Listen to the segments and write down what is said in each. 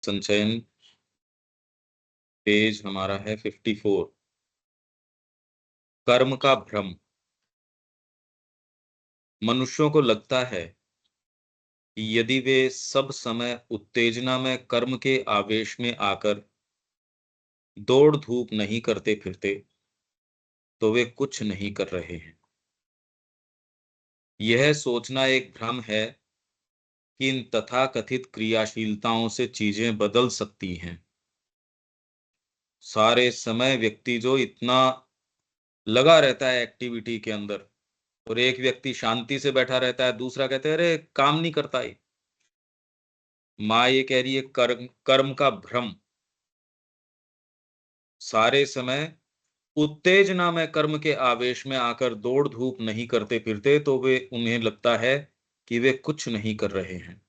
संचयन पेज हमारा है 54। कर्म का भ्रम। मनुष्यों को लगता है कि यदि वे सब समय उत्तेजना में कर्म के आवेश में आकर दौड़ धूप नहीं करते फिरते तो वे कुछ नहीं कर रहे हैं। यह सोचना एक भ्रम है कि इन तथाकथित क्रियाशीलताओं से चीजें बदल सकती हैं। सारे समय व्यक्ति जो इतना लगा रहता है एक्टिविटी के अंदर, और एक व्यक्ति शांति से बैठा रहता है, दूसरा कहते हैं अरे काम नहीं करता है। माँ ये कह रही है कर्म कर्म का भ्रम। सारे समय उत्तेजना में कर्म के आवेश में आकर दौड़ धूप नहीं करते फिरते तो वे उन्हें लगता है कि वे कुछ नहीं कर रहे हैं।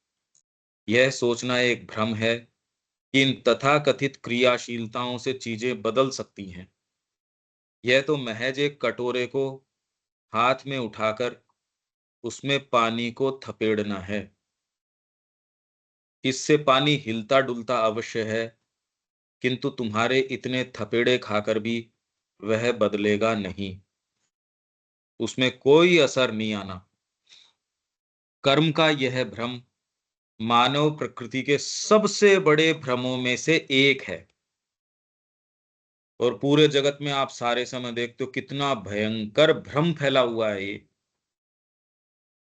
यह सोचना एक भ्रम है कि इन तथाकथित क्रियाशीलताओं से चीजें बदल सकती हैं। यह तो महज एक कटोरे को हाथ में उठाकर उसमें पानी को थपेड़ना है। इससे पानी हिलता डुलता अवश्य है, किंतु तुम्हारे इतने थपेड़े खाकर भी वह बदलेगा नहीं, उसमें कोई असर नहीं आना। कर्म का यह भ्रम मानव प्रकृति के सबसे बड़े भ्रमों में से एक है। और पूरे जगत में आप सारे समय देखते हो कितना भयंकर भ्रम फैला हुआ है ये।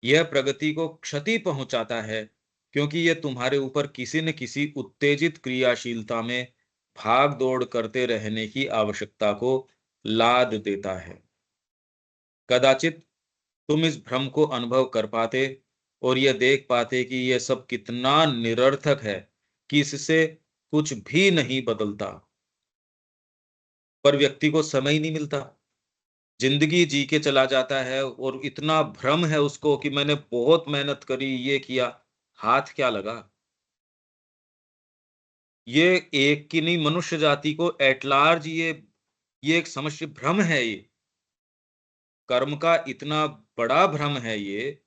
यह प्रगति को क्षति पहुंचाता है, क्योंकि यह तुम्हारे ऊपर किसी न किसी उत्तेजित क्रियाशीलता में भाग दौड़ करते रहने की आवश्यकता को लाद देता है। कदाचित तुम इस भ्रम को अनुभव कर पाते और यह देख पाते कि यह सब कितना निरर्थक है, कि इससे कुछ भी नहीं बदलता। पर व्यक्ति को समय ही नहीं मिलता, जिंदगी जी के चला जाता है और इतना भ्रम है उसको कि मैंने बहुत मेहनत करी, ये किया, हाथ क्या लगा। ये एक की नहीं, मनुष्य जाति को एट लार्ज ये एक समस्या भ्रम है ये। कर्म का इतना बड़ा भ्रम है ये।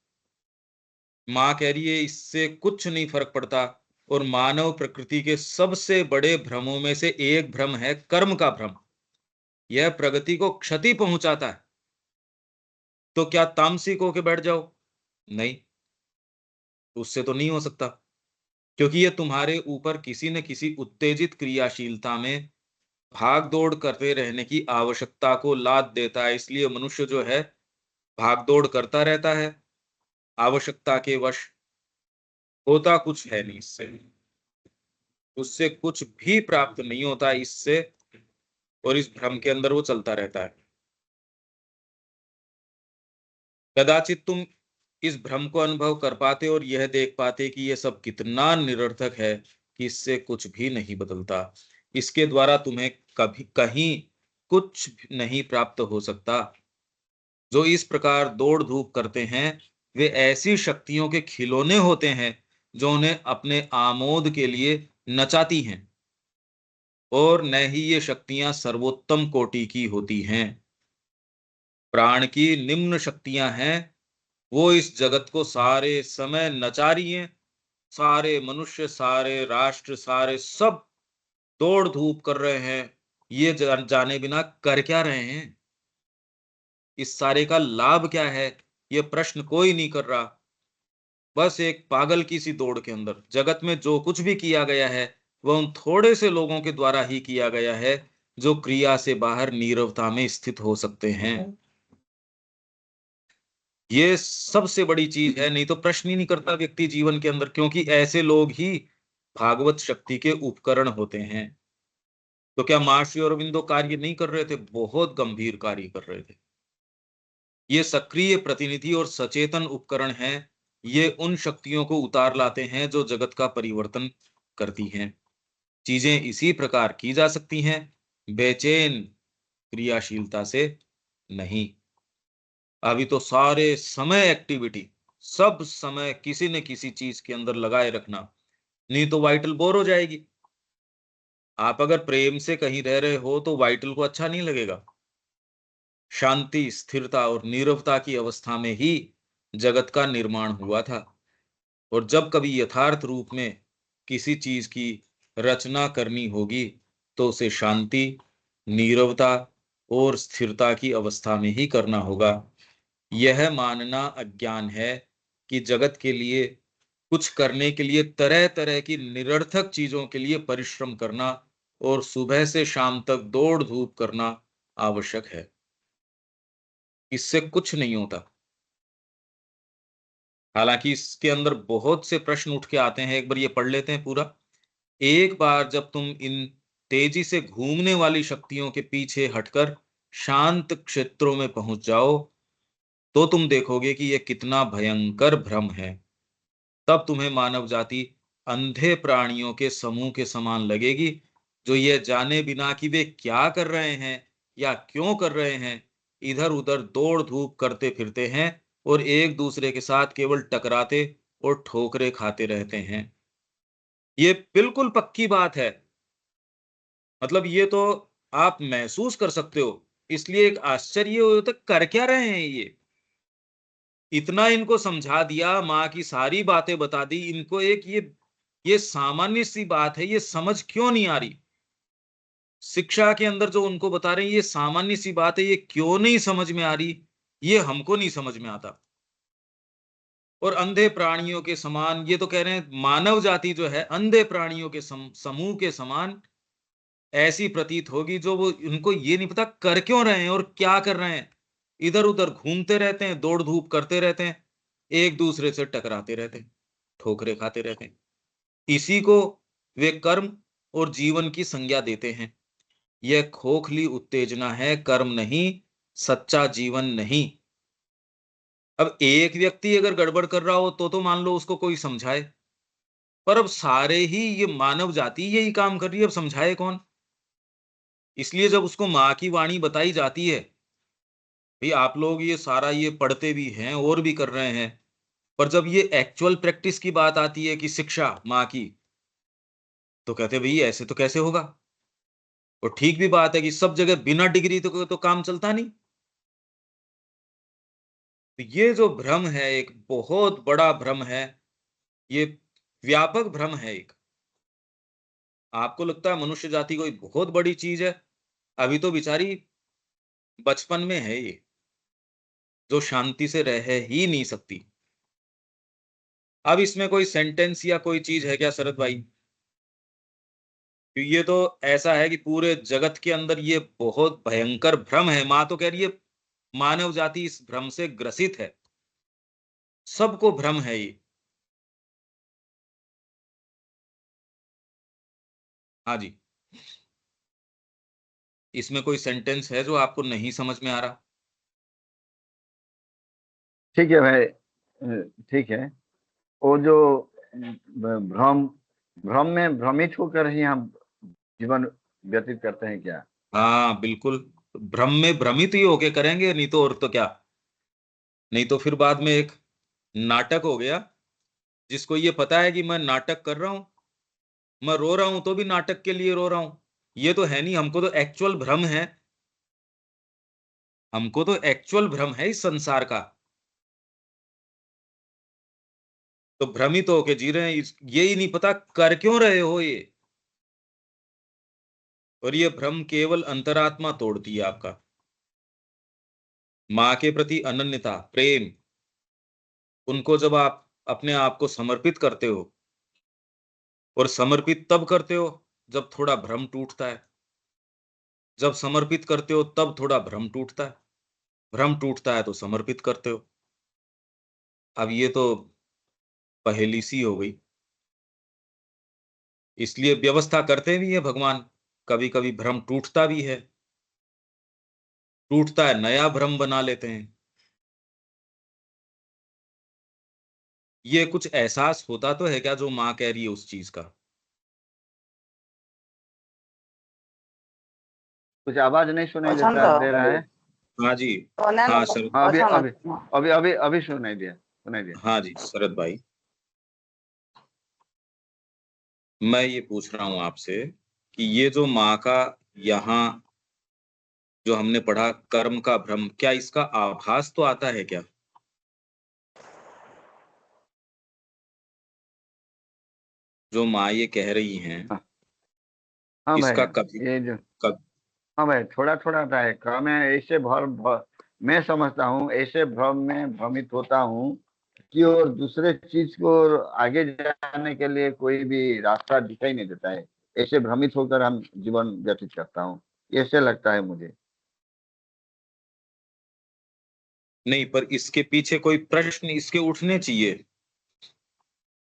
माँ कह रही है इससे कुछ नहीं फर्क पड़ता। और मानव प्रकृति के सबसे बड़े भ्रमों में से एक भ्रम है कर्म का भ्रम। यह प्रगति को क्षति पहुंचाता है। तो क्या तामसिक होके बैठ जाओ? नहीं, उससे तो नहीं हो सकता, क्योंकि यह तुम्हारे ऊपर किसी न किसी उत्तेजित क्रियाशीलता में भाग दौड़ करते रहने की आवश्यकता को लाद देता है। इसलिए मनुष्य जो है भाग दौड़ करता रहता है आवश्यकता के वश। होता कुछ है नहीं इससे, उससे कुछ भी प्राप्त नहीं होता इससे, और इस भ्रम के अंदर वो चलता रहता है। कदाचित तुम इस भ्रम को अनुभव कर पाते और यह देख पाते कि यह सब कितना निरर्थक है, कि इससे कुछ भी नहीं बदलता। इसके द्वारा तुम्हें कभी कहीं कुछ नहीं प्राप्त हो सकता। जो इस प्रकार दौड़ धूप करते हैं वे ऐसी शक्तियों के खिलौने होते हैं जो उन्हें अपने आमोद के लिए नचाती हैं, और न ही ये शक्तियां सर्वोत्तम कोटि की होती हैं। प्राण की निम्न शक्तियां हैं, वो इस जगत को सारे समय नचा रही हैं। सारे मनुष्य, सारे राष्ट्र, सारे सब दौड़ धूप कर रहे हैं, ये जाने बिना कर क्या रहे हैं। इस सारे का लाभ क्या है, ये प्रश्न कोई नहीं कर रहा। बस एक पागल की सी दौड़ के अंदर जगत में जो कुछ भी किया गया है वह उन थोड़े से लोगों के द्वारा ही किया गया है जो क्रिया से बाहर नीरवता में स्थित हो सकते हैं। ये सबसे बड़ी चीज है, नहीं तो प्रश्न ही नहीं करता व्यक्ति जीवन के अंदर, क्योंकि ऐसे लोग ही भागवत शक्ति के उपकरण होते हैं। तो क्या महर्षि अरविंदो कार्य नहीं कर रहे थे? बहुत गंभीर कार्य कर रहे थे। ये सक्रिय प्रतिनिधि और सचेतन उपकरण हैं। ये उन शक्तियों को उतार लाते हैं जो जगत का परिवर्तन करती हैं। चीजें इसी प्रकार की जा सकती हैं, बेचैन क्रियाशीलता से नहीं। अभी तो सारे समय एक्टिविटी, सब समय किसी न किसी चीज के अंदर लगाए रखना, नहीं तो वाइटल बोर हो जाएगी। आप अगर प्रेम से कहीं रह रहे हो तो वाइटल को अच्छा नहीं लगेगा। शांति, स्थिरता और नीरवता की अवस्था में ही जगत का निर्माण हुआ था। और जब कभी यथार्थ रूप में किसी चीज की रचना करनी होगी तो उसे शांति, नीरवता और स्थिरता की अवस्था में ही करना होगा। यह मानना अज्ञान है कि जगत के लिए कुछ करने के लिए तरह तरह की निरर्थक चीजों के लिए परिश्रम करना और सुबह से शाम तक दौड़ धूप करना आवश्यक है। इससे कुछ नहीं होता। हालांकि इसके अंदर बहुत से प्रश्न उठ के आते हैं, एक बार ये पढ़ लेते हैं पूरा। एक बार जब तुम इन तेजी से घूमने वाली शक्तियों के पीछे हटकर शांत क्षेत्रों में पहुंच जाओ तो तुम देखोगे कि यह कितना भयंकर भ्रम है। तब तुम्हें मानव जाति अंधे प्राणियों के समूह के समान लगेगी, जो यह जाने बिना कि वे क्या कर रहे हैं या क्यों कर रहे हैं, इधर उधर दौड़ धूप करते फिरते हैं और एक दूसरे के साथ केवल टकराते और ठोकरे खाते रहते हैं। ये बिल्कुल पक्की बात है। मतलब ये तो आप महसूस कर सकते हो। इसलिए एक आश्चर्य हो तो कर क्या रहे हैं ये। इतना इनको समझा दिया, माँ की सारी बातें बता दी इनको, एक ये सामान्य सी बात है, ये समझ क्यों नहीं आ रही। शिक्षा के अंदर जो उनको बता रहे हैं ये सामान्य सी बात है, ये क्यों नहीं समझ में आ रही, ये हमको नहीं समझ में आता। और अंधे प्राणियों के समान, ये तो कह रहे हैं मानव जाति जो है अंधे प्राणियों के समूह के समान ऐसी प्रतीत होगी, जो वो उनको ये नहीं पता कर क्यों रहे हैं और क्या कर रहे हैं। इधर उधर घूमते रहते हैं, दौड़ धूप करते रहते हैं, एक दूसरे से टकराते रहते हैं, ठोकरे खाते रहते हैं। इसी को वे कर्म और जीवन की संज्ञा देते हैं। यह खोखली उत्तेजना है, कर्म नहीं, सच्चा जीवन नहीं। अब एक व्यक्ति अगर गड़बड़ कर रहा हो तो मान लो उसको कोई समझाए, पर अब सारे ही ये मानव जाति यही काम कर रही है, अब समझाए कौन। इसलिए जब उसको माँ की वाणी बताई जाती है, भाई आप लोग ये सारा ये पढ़ते भी हैं और भी कर रहे हैं, पर जब ये एक्चुअल प्रैक्टिस की बात आती है कि शिक्षा माँ की, तो कहते हैं भाई ऐसे तो कैसे होगा। और ठीक भी बात है कि सब जगह बिना डिग्री तो काम चलता नहीं। तो ये जो भ्रम है एक बहुत बड़ा भ्रम है, ये व्यापक भ्रम है एक। आपको लगता है मनुष्य जाति कोई बहुत बड़ी चीज है, अभी तो बेचारी बचपन में है ये, जो शांति से रह ही नहीं सकती। अब इसमें कोई सेंटेंस या कोई चीज है क्या शरद भाई? तो ये तो ऐसा है कि पूरे जगत के अंदर ये बहुत भयंकर भ्रम है। माँ तो कह रही है मानव जाति इस भ्रम से ग्रसित है, सबको भ्रम है ये। हाँ जी। इसमें कोई सेंटेंस है जो आपको नहीं समझ में आ रहा? ठीक है भाई, ठीक है। वो जो भ्रम भ्रम में भ्रमित होकर ही हम जीवन व्यतीत करते हैं क्या? हाँ बिल्कुल, भ्रम में भ्रमित ही होके करेंगे, नहीं तो और तो क्या। नहीं तो फिर बाद में एक नाटक हो गया, जिसको ये पता है कि मैं नाटक कर रहा हूं, मैं रो रहा हूं तो भी नाटक के लिए रो रहा हूं। ये तो है नहीं, हमको तो एक्चुअल भ्रम है, हमको तो एक्चुअल भ्रम है इस संसार का। तो भ्रमित होके जी रहे हैं, ये ही नहीं पता कर क्यों रहे हो ये। और ये भ्रम केवल अंतरात्मा तोड़ती है आपका। माँ के प्रति अनन्यता, प्रेम, उनको जब आप अपने आप को समर्पित करते हो, और समर्पित तब करते हो जब थोड़ा भ्रम टूटता है। जब समर्पित करते हो तब थोड़ा भ्रम टूटता है, भ्रम टूटता है तो समर्पित करते हो। अब ये तो पहेली सी हो गई। इसलिए व्यवस्था करते भी है भगवान, कभी कभी भ्रम टूटता भी है, टूटता है नया भ्रम बना लेते हैं। ये कुछ एहसास होता तो है क्या जो माँ कह रही है उस चीज का? कुछ आवाज नहीं सुनाई देता प्रशांत दे रहा है। हाँ जी। నేను हाँ शरद। हाँ, अभी प्रशांत अभी अभी अभी अभी सुनाई दिया, सुनाई दिया। हाँ जी शरद भाई, मैं ये पूछ रहा हूं आपसे कि ये जो माँ का यहाँ जो हमने पढ़ा कर्म का भ्रम, क्या इसका आभास तो आता है क्या? जो माँ ये कह रही हैं हाँ हाँ भाई, इसका कभी ये जो, कभी हाँ भाई, थोड़ा थोड़ा आता है काम है, ऐसे मैं समझता हूँ, ऐसे भ्रम में भ्रमित होता हूँ कि और दूसरे चीज को आगे जाने के लिए कोई भी रास्ता दिखाई नहीं देता है। ऐसे भ्रमित होकर हम जीवन व्यतीत करता हूँ, ऐसे लगता है मुझे। नहीं, पर इसके पीछे कोई प्रश्न इसके उठने चाहिए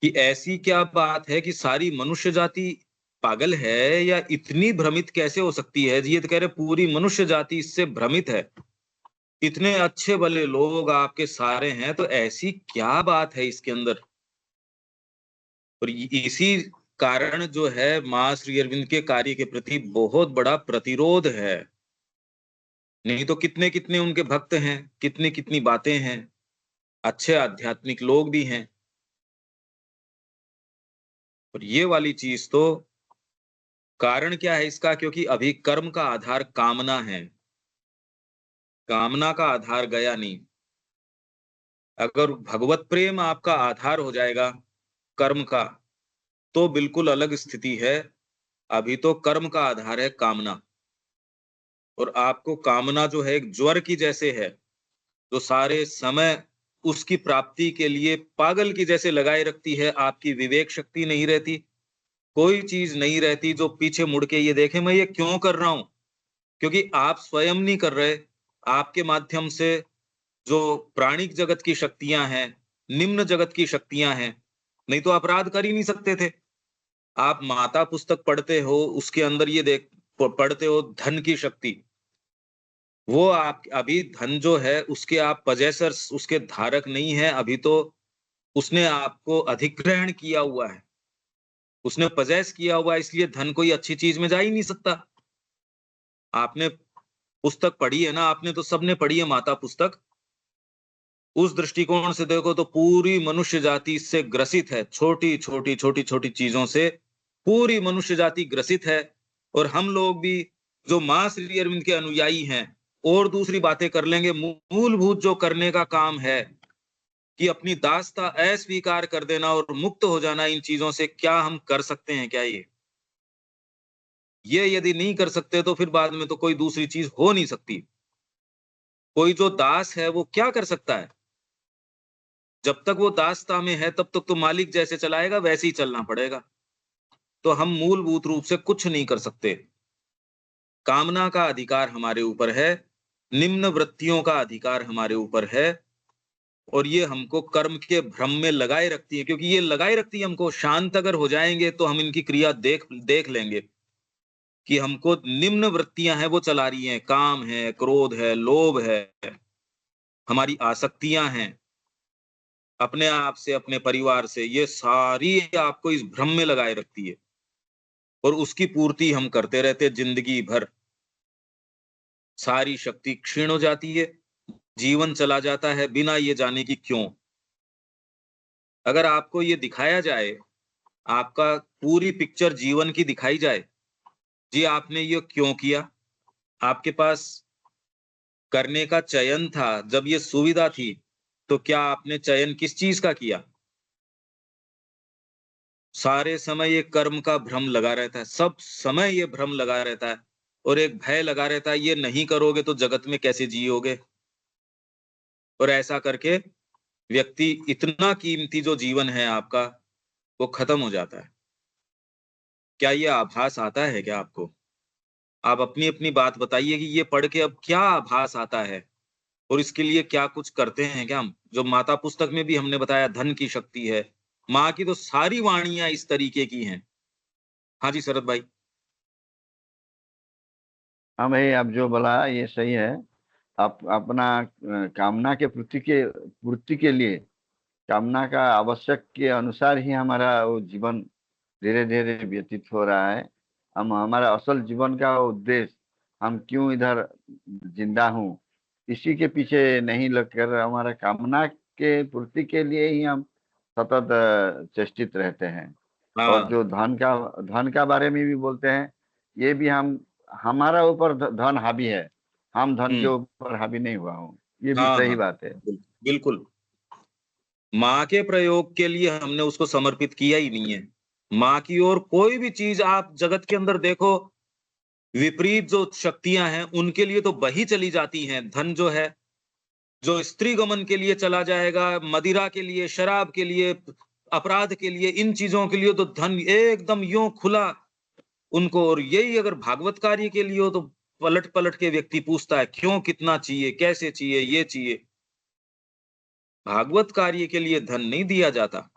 कि ऐसी क्या बात है कि सारी मनुष्य जाति पागल है, या इतनी भ्रमित कैसे हो सकती है। ये तो कह रहे पूरी मनुष्य जाति इससे भ्रमित है, इतने अच्छे भले लोग आपके सारे हैं, तो ऐसी क्या बात है इसके अंदर। और इसी कारण जो है मां श्री अरविंद के कार्य के प्रति बहुत बड़ा प्रतिरोध है। नहीं तो कितने कितने उनके भक्त हैं, कितनी कितनी बातें हैं, अच्छे आध्यात्मिक लोग भी हैं। और ये वाली चीज तो, कारण क्या है इसका, क्योंकि अभी कर्म का आधार कामना है, कामना का आधार गया नहीं। अगर भगवत प्रेम आपका आधार हो जाएगा कर्म का, तो बिल्कुल अलग स्थिति है। अभी तो कर्म का आधार है कामना, और आपको कामना जो है एक ज्वर की जैसे है, जो सारे समय उसकी प्राप्ति के लिए पागल की जैसे लगाए रखती है। आपकी विवेक शक्ति नहीं रहती, कोई चीज नहीं रहती जो पीछे मुड़ के ये देखे मैं ये क्यों कर रहा हूं, क्योंकि आप स्वयं नहीं कर रहे। आपके माध्यम से जो प्राणिक जगत की शक्तियां हैं, निम्न जगत की शक्तियां हैं, नहीं तो अपराध कर ही नहीं सकते थे। आप माता पुस्तक पढ़ते हो, उसके अंदर ये देख पढ़ते हो धन की शक्ति, वो आप अभी धन जो है उसके आप पजेसर्स, उसके धारक नहीं है अभी तो। उसने आपको अधिग्रहण किया हुआ है, उसने पजेस किया हुआ है, इसलिए धन कोई अच्छी चीज में जा ही नहीं सकता। आपने पुस्तक पढ़ी है ना, आपने तो सबने पढ़ी है माता पुस्तक। उस दृष्टिकोण से देखो तो पूरी मनुष्य जाति इससे ग्रसित है, छोटी छोटी छोटी छोटी चीजों से पूरी मनुष्य जाति ग्रसित है। और हम लोग भी जो मां श्री अरविंद के अनुयायी हैं, और दूसरी बातें कर लेंगे, मूलभूत जो करने का काम है कि अपनी दासता अस्वीकार कर देना और मुक्त हो जाना इन चीजों से, क्या हम कर सकते हैं क्या ये यदि नहीं कर सकते तो फिर बाद में तो कोई दूसरी चीज हो नहीं सकती। कोई जो दास है वो क्या कर सकता है, जब तक वो दासता में है तब तक तो मालिक जैसे चलाएगा वैसे ही चलना पड़ेगा। तो हम मूलभूत रूप से कुछ नहीं कर सकते। कामना का अधिकार हमारे ऊपर है, निम्न वृत्तियों का अधिकार हमारे ऊपर है, और ये हमको कर्म के भ्रम में लगाए रखती है, क्योंकि ये लगाए रखती है हमको। शांत अगर हो जाएंगे तो हम इनकी क्रिया देख देख लेंगे कि हमको निम्न वृत्तियां हैं वो चला रही हैं, काम है, क्रोध है, लोभ है, हमारी आसक्तियां हैं अपने आप से, अपने परिवार से, ये सारी आपको इस भ्रम में लगाए रखती है। और उसकी पूर्ति हम करते रहते जिंदगी भर। सारी शक्ति क्षीण हो जाती है, जीवन चला जाता है बिना ये जाने की क्यों। अगर आपको ये दिखाया जाए, आपका पूरी पिक्चर जीवन की दिखाई जाए, जी आपने ये क्यों किया, आपके पास करने का चयन था, जब ये सुविधा थी, तो क्या आपने चयन किस चीज का किया। सारे समय ये कर्म का भ्रम लगा रहता है, सब समय ये भ्रम लगा रहता है, और एक भय लगा रहता है ये नहीं करोगे तो जगत में कैसे जियोगे। और ऐसा करके व्यक्ति, इतना कीमती जो जीवन है आपका, वो खत्म हो जाता है। क्या ये आभास आता है क्या आपको? आप अपनी अपनी बात बताइए कि ये पढ़ के अब क्या आभास आता है, और इसके लिए क्या कुछ करते हैं क्या हम? जो माता पुस्तक में भी हमने बताया धन की शक्ति है, माँ की तो सारी वाणियां इस तरीके की हैं। हाँ जी शरद भाई। हाँ भाई, आप जो बोला ये सही है। आप अपना कामना के पूर्ति के लिए, कामना का आवश्यक के अनुसार ही हमारा वो जीवन धीरे धीरे व्यतीत हो रहा है। हम हमारा असल जीवन का उद्देश्य, हम क्यों इधर जिंदा हूँ, इसी के पीछे नहीं लगकर हमारा कामना के पूर्ति के लिए ही हम सतत चेष्टित रहते हैं। और हाँ जो धन का बारे में भी बोलते हैं, ये भी हम, हमारा ऊपर धन हावी है, हम धन के हम्म। ऊपर हावी नहीं हुआ हूँ, ये भी हाँ सही हाँ, बात है। बिल्कुल। माँ के प्रयोग के लिए हमने उसको समर्पित किया ही नहीं है। माँ की और कोई भी चीज आप जगत के अंदर देखो, विपरीत जो शक्तियां हैं उनके लिए तो बही चली जाती हैं। धन जो है, जो स्त्री गमन के लिए चला जाएगा, मदिरा के लिए, शराब के लिए, अपराध के लिए, इन चीजों के लिए तो धन एकदम यूं खुला उनको। और यही अगर भागवत कार्य के लिए हो तो पलट पलट के व्यक्ति पूछता है क्यों, कितना चाहिए, कैसे चाहिए, ये चाहिए। भागवत कार्य के लिए धन नहीं दिया जाता,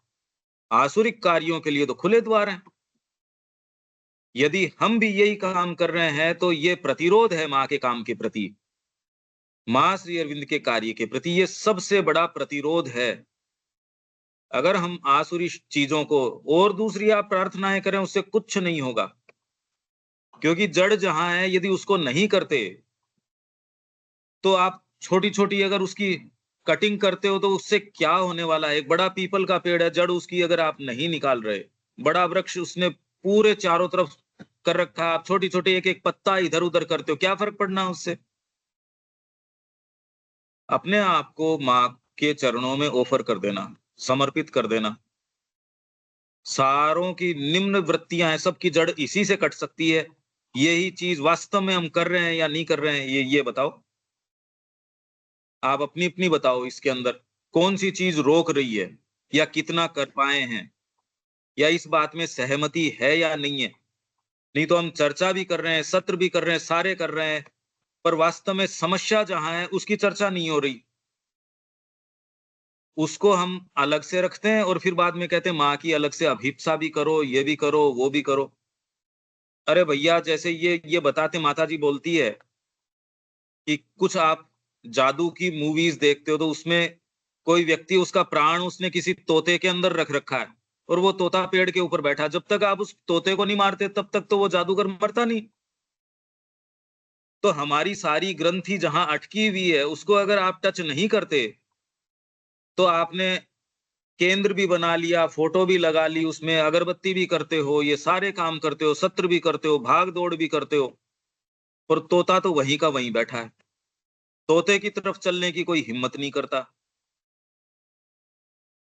आसुरिक कार्यों के लिए तो खुले द्वार हैं। यदि हम भी यही काम कर रहे हैं तो ये प्रतिरोध है माँ के काम के प्रति, माँ श्री अरविंद के कार्य के प्रति, ये सबसे बड़ा प्रतिरोध है। अगर हम आसुरी चीजों को और दूसरी आप प्रार्थनाएं करें उससे कुछ नहीं होगा, क्योंकि जड़ जहां है यदि उसको नहीं करते तो आप छोटी छोटी अगर उसकी कटिंग करते हो तो उससे क्या होने वाला है। एक बड़ा पीपल का पेड़ है, जड़ उसकी अगर आप नहीं निकाल रहे, बड़ा वृक्ष उसने पूरे चारों तरफ कर रखा है, आप छोटी छोटी एक एक पत्ता इधर उधर करते हो, क्या फर्क पड़ना उससे। अपने आप को माँ के चरणों में ऑफर कर देना, समर्पित कर देना। सारों की निम्न वृत्तियां हैं, सबकी जड़ इसी से कट सकती है। यही चीज वास्तव में हम कर रहे हैं या नहीं कर रहे हैं, ये बताओ। आप अपनी अपनी बताओ, इसके अंदर कौन सी चीज रोक रही है, या कितना कर पाए हैं, या इस बात में सहमति है या नहीं है। नहीं तो हम चर्चा भी कर रहे हैं, सत्र भी कर रहे हैं, सारे कर रहे हैं, पर वास्तव में समस्या जहां है उसकी चर्चा नहीं हो रही। उसको हम अलग से रखते हैं और फिर बाद में कहते हैं माँ की अलग से अभिप्सा भी करो, ये भी करो, वो भी करो। अरे भैया, जैसे ये बताते, माता जी बोलती है कि कुछ आप जादू की मूवीज देखते हो तो उसमें कोई व्यक्ति, उसका प्राण उसने किसी तोते के अंदर रख रखा है और वो तोता पेड़ के ऊपर बैठा, जब तक आप उस तोते को नहीं मारते तब तक तो वो जादूगर मरता नहीं। तो हमारी सारी ग्रंथि जहां अटकी हुई है उसको अगर आप टच नहीं करते तो आपने केंद्र भी बना लिया, फोटो भी लगा ली, उसमें अगरबत्ती भी करते हो, ये सारे काम करते हो, सत्र भी करते हो, भाग दौड़ भी करते हो, और तोता तो वहीं का वहीं बैठा है। तोते की तरफ चलने की कोई हिम्मत नहीं करता।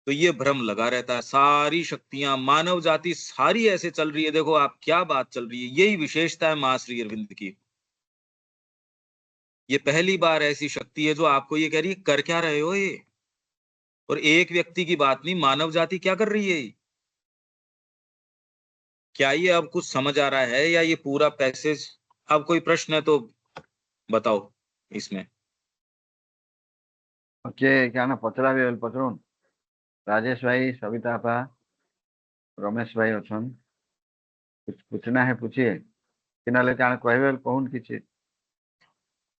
तो ये भ्रम लगा रहता है। सारी शक्तियां, मानव जाति सारी ऐसे चल रही है, देखो आप क्या बात चल रही है। यही विशेषता है माँ श्री अरविंद की। ये पहली बार ऐसी शक्ति है जो आपको ये कह रही है कर क्या रहे हो ये। और एक व्यक्ति की बात नहीं, मानव जाति क्या कर रही है। क्या ये अब कुछ समझ आ रहा है, या ये पूरा पैसेज। अब कोई प्रश्न है तो बताओ इसमें। ओके, क्या ना पचरा भी पचरून राजेश भाई, सविता आपा, रमेश भाई अछन, कुछ पूछना है पूछिए कि ना लेते कहवे कहून किसी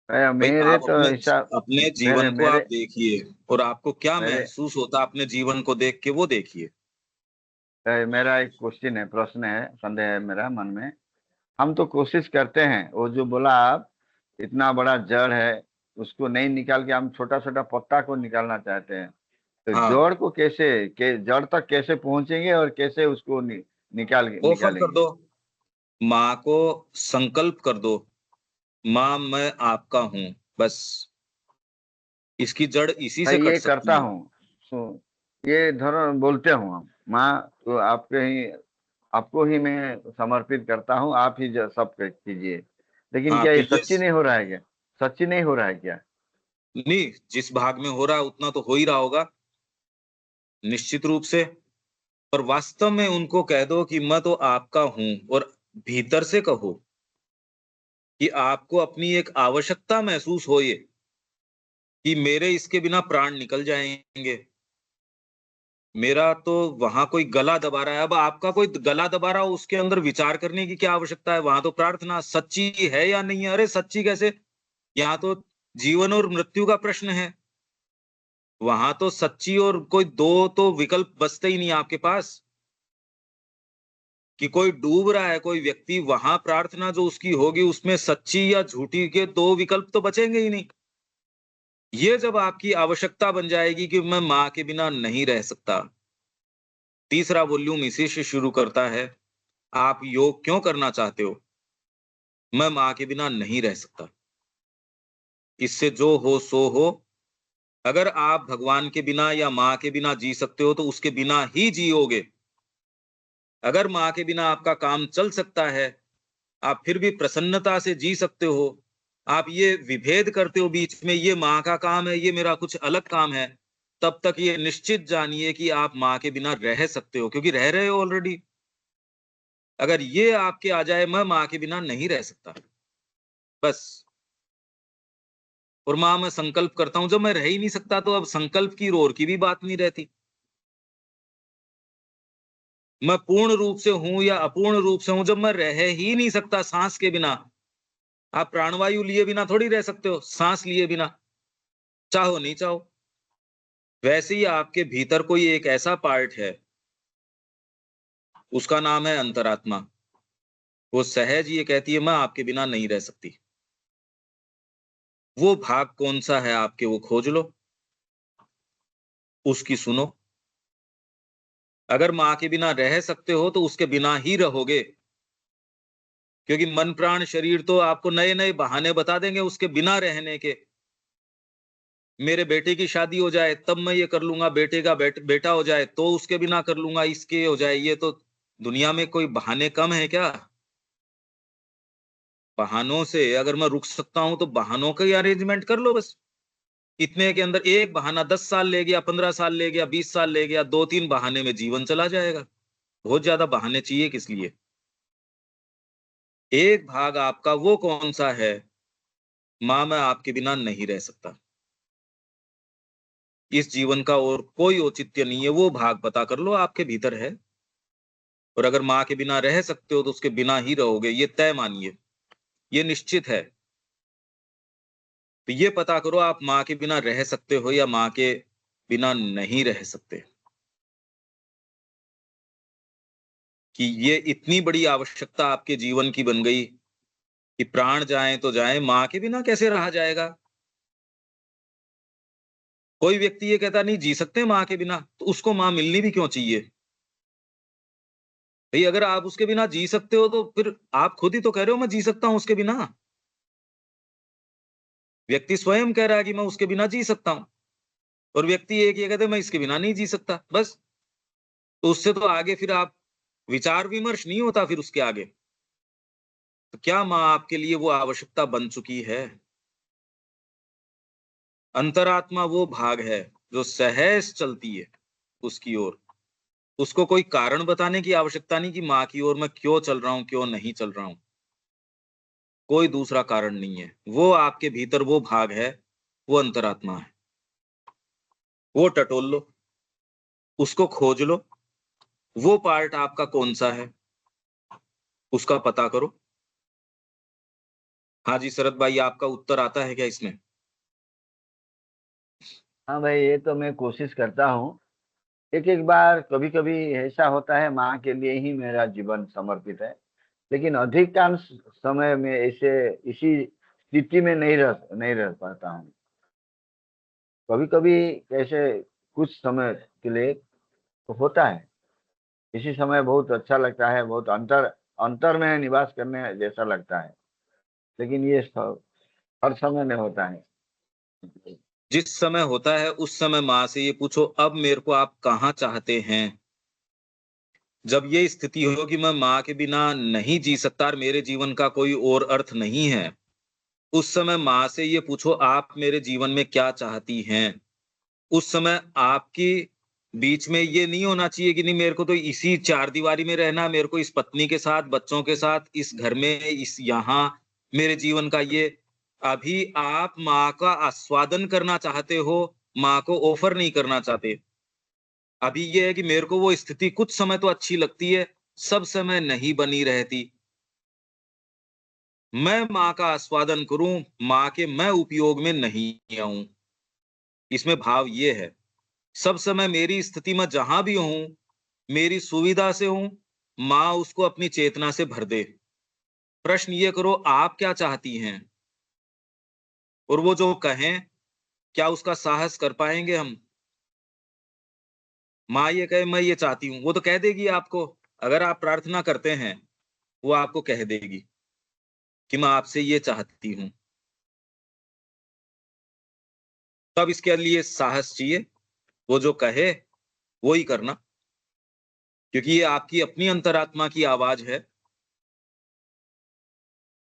भाई मेरे आप तो अपने हिसाब, अपने मेरे जीवन को मेरे आप देखिए, और आपको क्या मेरे महसूस होता अपने जीवन को देख के, वो देखिए। मेरा एक क्वेश्चन है, प्रश्न है, संदेह है मेरा मन में। हम तो कोशिश करते हैं, वो जो बोला आप, इतना बड़ा जड़ है, उसको नहीं निकाल के हम छोटा छोटा पत्ता को निकालना चाहते हैं। तो हाँ, जड़ को जड़ तक कैसे पहुंचेंगे और कैसे उसको ऑफर कर निकालेंगे। दो, माँ को संकल्प कर दो, माँ मैं आपका हूं, बस। इसकी जड़ इसी भाई से कट ये करता सकती है। हूँ, ये धर्म बोलते हूँ हम, माँ तो आपको ही मैं समर्पित करता हूँ, आप ही सब कीजिए। लेकिन हाँ, क्या तो ये ये सच्ची नहीं हो रहा है क्या? सच्ची नहीं हो रहा है क्या? नहीं, जिस भाग में हो रहा है उतना तो हो ही रहा होगा, निश्चित रूप से। पर वास्तव में उनको कह दो कि मैं तो आपका हूं, और भीतर से कहो कि आपको अपनी एक आवश्यकता महसूस हो, ये कि मेरे इसके बिना प्राण निकल जाएंगे। मेरा तो वहां कोई गला दबा रहा है, अब आपका कोई गला दबा रहा हो उसके अंदर विचार करने की क्या आवश्यकता है। वहां तो प्रार्थना सच्ची है या नहीं है। अरे सच्ची कैसे, यहाँ तो जीवन और मृत्यु का प्रश्न है। वहां तो सच्ची और कोई दो तो विकल्प बचते ही नहीं आपके पास। कि कोई डूब रहा है कोई व्यक्ति, वहां प्रार्थना जो उसकी होगी उसमें सच्ची या झूठी के दो विकल्प तो बचेंगे ही नहीं। ये जब आपकी आवश्यकता बन जाएगी कि मैं माँ के बिना नहीं रह सकता। तीसरा वॉल्यूम इसी से शुरू करता है, आप योग क्यों करना चाहते हो। मैं माँ के बिना नहीं रह सकता, इससे जो हो सो हो। अगर आप भगवान के बिना या माँ के बिना जी सकते हो तो उसके बिना ही जियोगे। अगर माँ के बिना आपका काम चल सकता है आप फिर भी प्रसन्नता से जी सकते हो। आप ये विभेद करते हो बीच में, ये माँ का काम है, ये मेरा कुछ अलग काम है, तब तक ये निश्चित जानिए कि आप माँ के बिना रह सकते हो, क्योंकि रह रहे हो ऑलरेडी। अगर ये आपके आ जाए, मैं माँ के बिना नहीं रह सकता, बस। और माँ, मैं संकल्प करता हूँ, जब मैं रह ही नहीं सकता तो अब संकल्प की और की भी बात नहीं रहती। मैं पूर्ण रूप से हूँ या अपूर्ण रूप से हूँ, जब मैं रह ही नहीं सकता सांस के बिना। आप प्राणवायु लिए बिना थोड़ी रह सकते हो, सांस लिए बिना, चाहो नहीं चाहो। वैसे ही आपके भीतर कोई एक ऐसा पार्ट है, उसका नाम है अंतरात्मा। वो सहज ये कहती है, मैं आपके बिना नहीं रह सकती। वो भाग कौन सा है आपके, वो खोज लो, उसकी सुनो। अगर माँ के बिना रह सकते हो तो उसके बिना ही रहोगे, क्योंकि मन प्राण शरीर तो आपको नए नए बहाने बता देंगे उसके बिना रहने के। मेरे बेटे की शादी हो जाए तब मैं ये कर लूंगा, बेटे का बेटा हो जाए तो उसके बिना कर लूंगा, इसके हो जाए ये तो। दुनिया में कोई बहाने कम है क्या? बहानों से अगर मैं रुक सकता हूं तो बहानों का ही अरेंजमेंट कर लो बस। इतने के अंदर एक बहाना 10 साल ले गया, 15 साल ले गया, 20 साल ले गया, 2-3 बहाने में जीवन चला जाएगा। बहुत ज्यादा बहाने चाहिए किस लिए? एक भाग आपका वो कौन सा है, माँ मैं आपके बिना नहीं रह सकता, इस जीवन का और कोई औचित्य नहीं है, वो भाग पता कर लो आपके भीतर है। और अगर माँ के बिना रह सकते हो तो उसके बिना ही रहोगे, ये तय मानिए, ये निश्चित है। तो ये पता करो, आप माँ के बिना रह सकते हो या माँ के बिना नहीं रह सकते, कि ये इतनी बड़ी आवश्यकता आपके जीवन की बन गई कि प्राण जाएं तो जाएं, माँ के बिना कैसे रहा जाएगा? कोई व्यक्ति ये कहता नहीं जी सकते माँ के बिना, तो उसको माँ मिलनी भी क्यों चाहिए? भाई अगर आप उसके बिना जी सकते हो तो फिर आप खुद ही तो कह रहे हो मैं जी सकता हूं उसके बिना। व्यक्ति स्वयं कह रहा है कि मैं उसके बिना जी सकता हूं, और व्यक्ति एक ये कहते मैं इसके बिना नहीं जी सकता, बस। तो उससे तो आगे फिर आप विचार विमर्श नहीं होता फिर उसके आगे। तो क्या माँ आपके लिए वो आवश्यकता बन चुकी है? अंतरात्मा वो भाग है जो सहज चलती है उसकी ओर। उसको कोई कारण बताने की आवश्यकता नहीं कि माँ की ओर मैं क्यों चल रहा हूं, क्यों नहीं चल रहा हूं। कोई दूसरा कारण नहीं है। वो आपके भीतर वो भाग है, वो अंतरात्मा है। वो टटोल लो, उसको खोज लो। वो पार्ट आपका कौन सा है, उसका पता करो। हाँ जी शरद भाई, आपका उत्तर आता है क्या इसमें? हाँ भाई, ये तो मैं कोशिश करता हूँ। एक एक बार कभी कभी ऐसा होता है, माँ के लिए ही मेरा जीवन समर्पित है। लेकिन अधिकांश समय में ऐसे इसी स्थिति में नहीं रह पाता हूँ। कभी कभी ऐसे कुछ समय के लिए तो होता है। इसी समय बहुत अच्छा लगता है, बहुत अंतर अंतर में निवास करने जैसा लगता है। लेकिन ये हर समय में होता है। जिस समय होता है उस समय माँ से ये पूछो, अब मेरे को आप कहाँ चाहते हैं? जब ये स्थिति हो कि मैं माँ के बिना नहीं जी सकता और मेरे जीवन का कोई और अर्थ नहीं है, उस समय माँ से ये पूछो, आप मेरे जीवन में क्या चाहती हैं? उस समय आपकी बीच में ये नहीं होना चाहिए कि नहीं मेरे को तो इसी चार दीवारी में रहना है, मेरे को इस पत्नी के साथ, बच्चों के साथ, इस घर में, इस यहाँ मेरे जीवन का ये। अभी आप माँ का आस्वादन करना चाहते हो, माँ को ऑफर नहीं करना चाहते। अभी ये है कि मेरे को वो स्थिति कुछ समय तो अच्छी लगती है, सब समय नहीं बनी रहती। मैं माँ का आस्वादन करूं, माँ के मैं उपयोग में नहीं आऊं। इसमें भाव ये है, सब समय मेरी स्थिति में जहां भी हूं, मेरी सुविधा से हूं, माँ उसको अपनी चेतना से भर दे। प्रश्न ये करो, आप क्या चाहती हैं? और वो जो कहें, क्या उसका साहस कर पाएंगे हम? माँ ये कहे मैं ये चाहती हूँ, वो तो कह देगी आपको। अगर आप प्रार्थना करते हैं, वो आपको कह देगी कि मैं आपसे ये चाहती हूँ। तब इसके लिए साहस चाहिए, वो जो कहे वो ही करना, क्योंकि ये आपकी अपनी अंतरात्मा की आवाज है।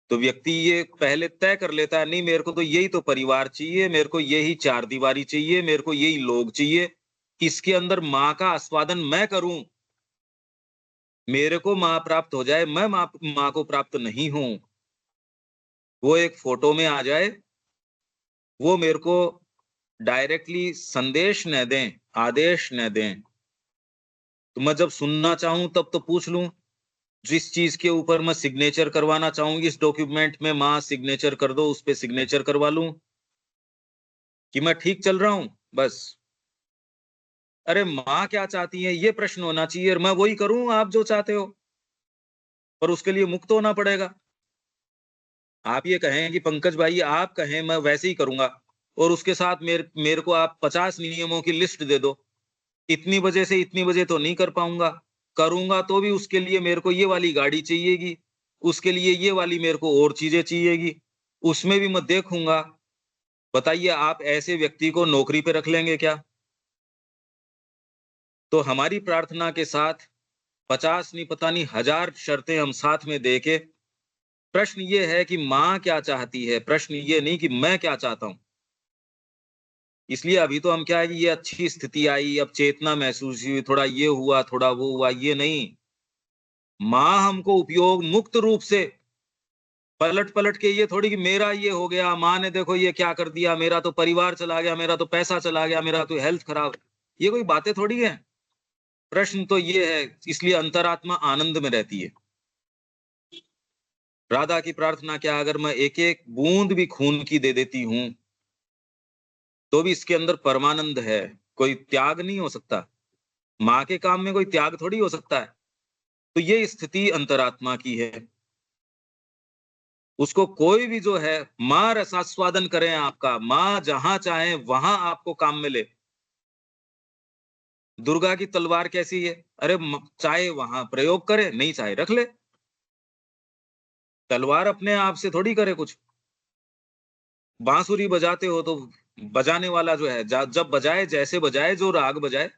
तो व्यक्ति ये पहले तय कर लेता है, नहीं मेरे को तो यही तो परिवार चाहिए, मेरे को यही चार दीवारी चाहिए, मेरे को यही लोग चाहिए, इसके अंदर माँ का आस्वादन मैं करूं, मेरे को माँ प्राप्त हो जाए, मैं माँ को प्राप्त नहीं हूं, वो एक फोटो में आ जाए, वो मेरे को डायरेक्टली संदेश न दें, आदेश न दें, तो मैं जब सुनना चाहूं तब तो पूछ लूं, जिस चीज के ऊपर मैं सिग्नेचर करवाना चाहूं, इस डॉक्यूमेंट में माँ सिग्नेचर कर दो, उस पे सिग्नेचर करवा लूं कि मैं ठीक चल रहा हूं, बस। अरे माँ क्या चाहती है ये प्रश्न होना चाहिए, और मैं वही करूं आप जो चाहते हो, पर उसके लिए मुक्त होना पड़ेगा। आप ये कहें कि पंकज भाई आप कहें मैं वैसे ही करूंगा, और उसके साथ मेरे मेरे को आप 50 नियमों की लिस्ट दे दो, इतनी बजे से इतनी बजे तो नहीं कर पाऊंगा, करूंगा तो भी उसके लिए मेरे को ये वाली गाड़ी चाहिएगी, उसके लिए ये वाली मेरे को और चीजें चाहिएगी, उसमें भी मैं देखूंगा। बताइए आप ऐसे व्यक्ति को नौकरी पे रख लेंगे क्या? तो हमारी प्रार्थना के साथ 50 नहीं पता नहीं 1000 शर्तें हम साथ में देके, प्रश्न ये है कि माँ क्या चाहती है, प्रश्न ये नहीं कि मैं क्या चाहता हूँ। इसलिए अभी तो हम क्या है कि ये अच्छी स्थिति आई, अब चेतना महसूस हुई, थोड़ा ये हुआ, थोड़ा वो हुआ, ये नहीं। माँ हमको उपयोग मुक्त रूप से पलट-पलट के, ये थोड़ी कि मेरा ये हो गया, माँ ने देखो ये क्या कर दिया, मेरा तो परिवार चला गया, मेरा तो पैसा चला गया, मेरा तो हेल्थ खराब। ये कोई बातें थोड़ी है। प्रश्न तो ये है, इसलिए अंतरात्मा आनंद में रहती है। राधा की प्रार्थना क्या, अगर मैं एक-एक बूंद भी खून की दे देती हूँ, तो भी इसके अंदर परमानंद है, कोई त्याग नहीं हो सकता। माँ के काम में कोई त्याग थोड़ी हो सकता है। तो ये स्थिति अंतरात्मा की है। उसको कोई भी जो है, माँ रसास्वादन करें आपका, माँ जहां चाहे वहां आपको काम मिले। दुर्गा की तलवार कैसी है? अरे चाहे वहां प्रयोग करे, नहीं चाहे रख ले। तलवार अपने आप से थोड़ी करे कुछ। बांसुरी बजाते हो तो बजाने वाला जो है, जब बजाए, जैसे बजाए, जो राग बजाए,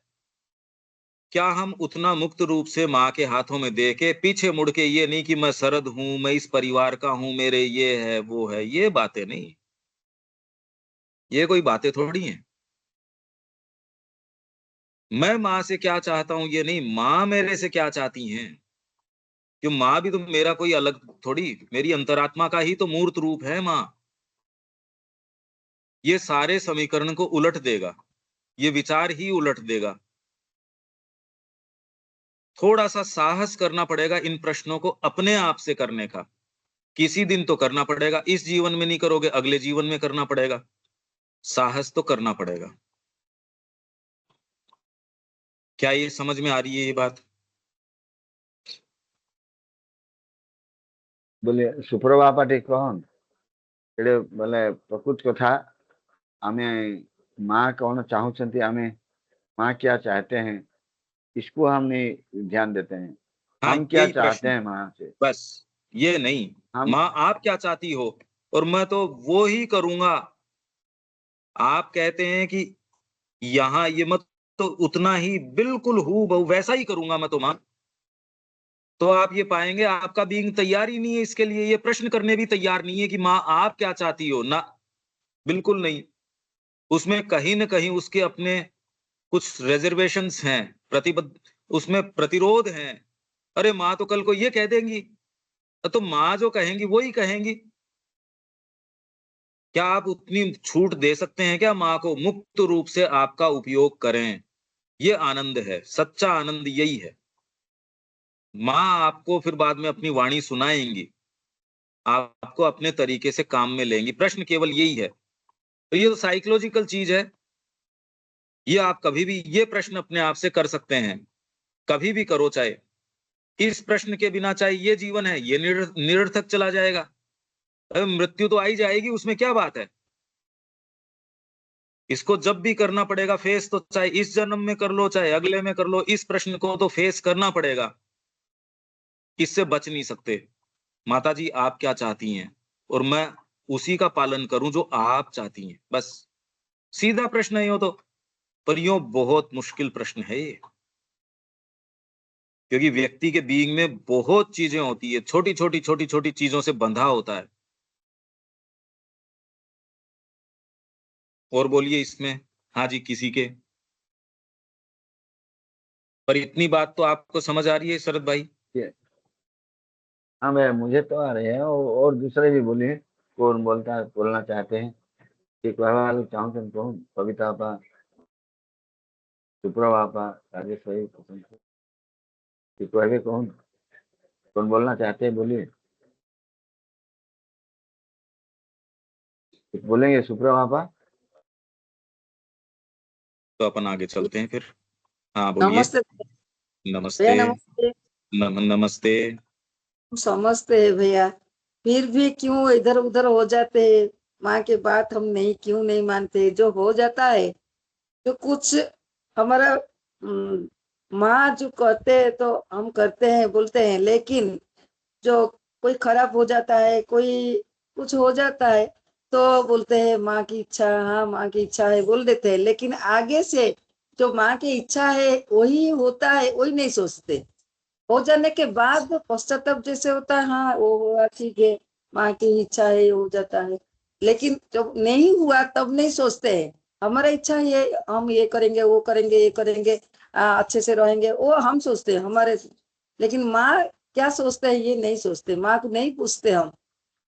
क्या हम उतना मुक्त रूप से माँ के हाथों में दे के पीछे मुड़ के, ये नहीं कि मैं शरद हूं, मैं इस परिवार का हूं, मेरे ये है वो है, ये बातें नहीं। ये कोई बातें थोड़ी हैं। मैं माँ से क्या चाहता हूँ ये नहीं, माँ मेरे से क्या चाहती हैं। क्यों, माँ भी तो मेरा कोई अलग थोड़ी, मेरी अंतरात्मा का ही तो मूर्त रूप है माँ। ये सारे समीकरण को उलट देगा, ये विचार ही उलट देगा। थोड़ा सा साहस करना पड़ेगा इन प्रश्नों को अपने आप से करने का। किसी दिन तो करना पड़ेगा, इस जीवन में नहीं करोगे अगले जीवन में करना पड़ेगा। साहस तो करना पड़ेगा। क्या ये समझ में आ रही है ये बात? बोले सुप्रभा पाठी कौन एडे बोले प्रकृत कथा आमे माँ कौन चाहते आमे माँ क्या चाहते हैं इसको हम नहीं ध्यान देते हैं। हाँ, हम क्या यही चाहते प्रश्न, हैं माँ से। बस। ये नहीं, हम माँ आप क्या चाहती हो, और मैं तो वो ही करूंगा। आप कहते हैं कि यहाँ ये मत, तो उतना ही बिल्कुल हूबहू वैसा ही करूंगा मैं तो माँ। तो आप ये पाएंगे आपका बीइंग तैयार ही नहीं है इसके लिए, ये प्रश्न करने भी तैयार नहीं है कि माँ आप क्या चाहती हो ना, बिल्कुल नहीं। उसमें कहीं न कहीं उसके अपने कुछ रिजर्वेशंस हैं, प्रतिबद्ध, उसमें प्रतिरोध हैं। अरे माँ तो कल को ये कह देंगी, तो माँ जो कहेंगी वो ही कहेंगी। क्या आप उतनी छूट दे सकते हैं क्या माँ को, मुक्त रूप से आपका उपयोग करें? ये आनंद है, सच्चा आनंद यही है। माँ आपको फिर बाद में अपनी वाणी सुनाएँगी, आपको अपने तरीके से काम में लेंगी, प्रश्न केवल यही है। तो ये तो साइकोलॉजिकल चीज़ है, ये आप कभी भी ये प्रश्न अपने आप से कर सकते हैं, कभी भी करो चाहे। इस प्रश्न के बिना चाहे ये जीवन है, ये निरर्थक चला जाएगा। मृत्यु तो आ ही जाएगी, उसमें क्या बात है? इसको जब भी करना पड़ेगा फेस, तो चाहे इस जन्म में कर लो, चाहे अगले में कर लो, इस प्रश्न को तो फेस करना पड़ेगा। इससे बच नहीं सकते। माताजी आप क्या चाहती हैं? और मैं उसी का पालन करूँ जो आप चाहती हैं, बस। सीधा प्रश्न है यो तो, पर यो बहुत मुश्किल प्रश्न है ये। क्योंकि व्यक्ति के बीइंग में बहुत चीजें होती है, छोटी छोटी चीजों से बंधा होता है। और बोलिए इसमें, हाँ जी, किसी के, पर इतनी बात तो आपको समझ आ रही है शरद भाई? ये- हाँ भैया, मुझे तो आ रहे हैं, और दूसरे भी बोलिए, कौन बोलना चाहते हैं? टिकवा वाले चाहूँ कौन, कविता आपा, सुप्रभ आपा, राजेश भाई, टिकवा भी कौन, कौन बोलना चाहते हैं, बोलिए। कुछ बोलेंगे सुप्रभ आपा? तो अपन आगे चलते हैं फिर। हाँ बोलिए। नमस्ते भैया, नमस्ते। नमस्ते। नमस्ते। हम समझते हैं भैया, फिर भी क्यों इधर उधर हो जाते हैं। माँ की बात हम नहीं क्यों नहीं मानते, जो हो जाता है, जो कुछ हमारा माँ जो कहते हैं तो हम करते हैं, बोलते हैं, लेकिन जो कोई खराब हो जाता है, कोई कुछ हो जाता है, तो बोलते हैं माँ की इच्छा, हाँ माँ की इच्छा है बोल देते हैं, लेकिन आगे से जो माँ की इच्छा है वही होता है, वही नहीं सोचते। हो जाने के बाद पश्चाताप जैसे होता है, हाँ वो हुआ ठीक है, माँ की इच्छा है, हो जाता है। लेकिन जब नहीं हुआ तब नहीं सोचते हैं, हमारा इच्छा ये, हम ये करेंगे, वो करेंगे, ये करेंगे, अच्छे से रहेंगे, वो हम सोचते हैं हमारे। लेकिन माँ क्या सोचते हैं ये नहीं सोचते, माँ को नहीं पूछते हम।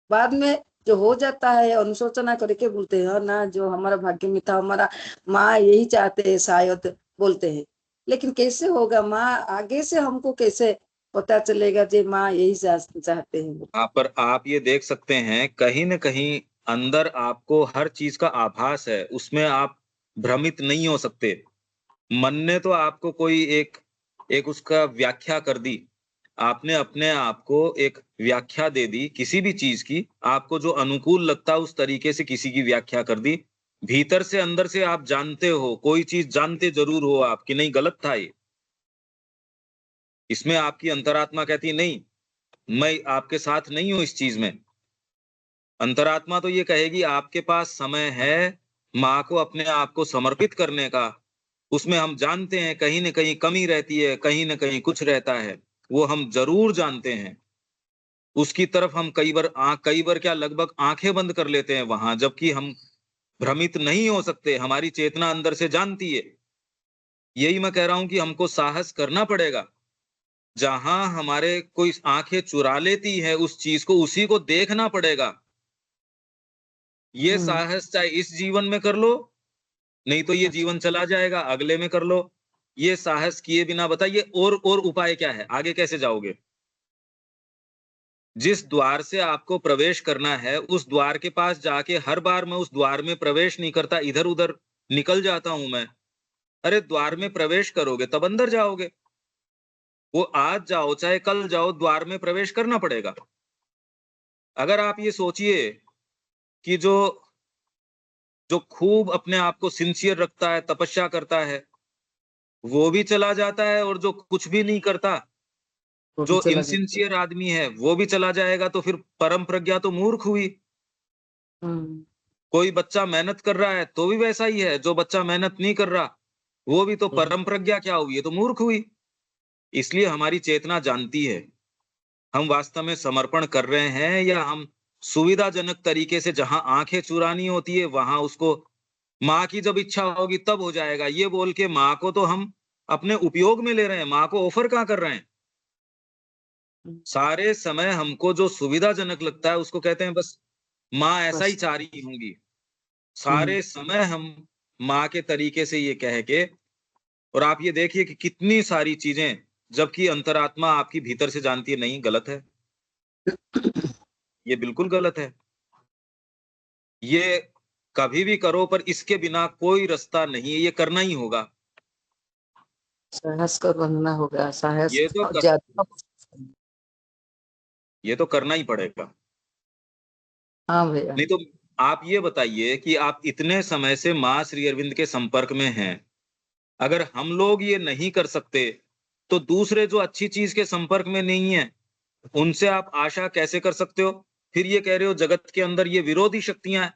बाद में जो हो जाता है अनुशोचना करके बोलते हैं, हाँ ना, जो हमारा भाग्य में था, हमारा माँ यही चाहते हैं शायद, बोलते हैं। लेकिन कैसे होगा, माँ आगे से हमको कैसे पता चलेगा जे माँ यही चाहते हैं। हाँ, पर आप ये देख सकते हैं कहीं न कहीं अंदर आपको हर चीज का आभास है, उसमें आप भ्रमित नहीं हो सकते। मन ने तो आपको कोई एक एक उसका व्याख्या कर दी। आपने अपने आप को एक व्याख्या दे दी किसी भी चीज की, आपको जो अनुकूल लगता है उस तरीके से किसी की व्याख्या कर दी। भीतर से अंदर से आप जानते हो, कोई चीज जानते जरूर हो आप कि नहीं गलत था ये। इसमें आपकी अंतरात्मा कहती है नहीं, मैं आपके साथ नहीं हूं इस चीज में। अंतरात्मा तो ये कहेगी आपके पास समय है माँ को अपने आप को समर्पित करने का। उसमें हम जानते हैं कहीं न कहीं कमी रहती है, कहीं न कहीं कुछ रहता है, वो हम जरूर जानते हैं। उसकी तरफ हम कई बार क्या लगभग आंखें बंद कर लेते हैं वहां, जबकि हम भ्रमित नहीं हो सकते, हमारी चेतना अंदर से जानती है। यही मैं कह रहा हूं कि हमको साहस करना पड़ेगा। जहां हमारे कोई आंखें चुरा लेती है उस चीज को, उसी को देखना पड़ेगा। ये हम्म। साहस चाहे इस जीवन में कर लो, नहीं तो ये अच्छा। जीवन चला जाएगा, अगले में कर लो। ये साहस किए बिना बताइए और उपाय क्या है, आगे कैसे जाओगे? जिस द्वार से आपको प्रवेश करना है उस द्वार के पास जाके हर बार मैं उस द्वार में प्रवेश नहीं करता, इधर उधर निकल जाता हूं मैं। अरे द्वार में प्रवेश करोगे तब अंदर जाओगे। वो आज जाओ चाहे कल जाओ, द्वार में प्रवेश करना पड़ेगा। अगर आप ये सोचिए कि जो जो खूब अपने आप को सिंसियर रखता है, तपस्या करता है, वो भी चला जाता है, और जो कुछ भी नहीं करता, वो भी जो चला जाता है। इनसिंसियर आदमी है, वो भी चला जाएगा, तो फिर परम प्रज्ञा तो मूर्ख हुई। हम्म। कोई बच्चा मेहनत कर रहा है तो भी वैसा ही है, जो बच्चा मेहनत नहीं कर रहा वो भी तो वो भी। परम प्रज्ञा क्या हुई, ये तो मूर्ख हुई। इसलिए हमारी चेतना जानती है हम वास्तव में समर्पण कर रहे हैं, या हम सुविधाजनक तरीके से जहां आंखें चुरानी होती है वहां उसको, माँ की जब इच्छा होगी तब हो जाएगा ये बोल के माँ को तो हम अपने उपयोग में ले रहे हैं, माँ को ऑफर कहाँ कर रहे हैं। हम्म। सारे समय हमको जो सुविधाजनक लगता है उसको कहते हैं बस माँ ऐसा ही बस। चाह रही होंगी। हम्म। सारे समय हम माँ के तरीके से ये कह के, और आप ये देखिए कि कितनी सारी चीजें, जबकि अंतरात्मा आपकी भीतर से जानती है नहीं गलत है, ये बिल्कुल गलत है, ये कभी भी करो पर इसके बिना कोई रास्ता नहीं है, ये करना ही होगा। साहस का बनना होगा, साहस ये तो कर, ज्यादा। ये तो करना ही पड़ेगा। हाँ भैया। नहीं तो आप ये बताइए कि आप इतने समय से माँ श्री अरविंद के संपर्क में हैं, अगर हम लोग ये नहीं कर सकते तो दूसरे जो अच्छी चीज के संपर्क में नहीं है उनसे आप आशा कैसे कर सकते हो? फिर ये कह रहे हो जगत के अंदर ये विरोधी शक्तियां हैं।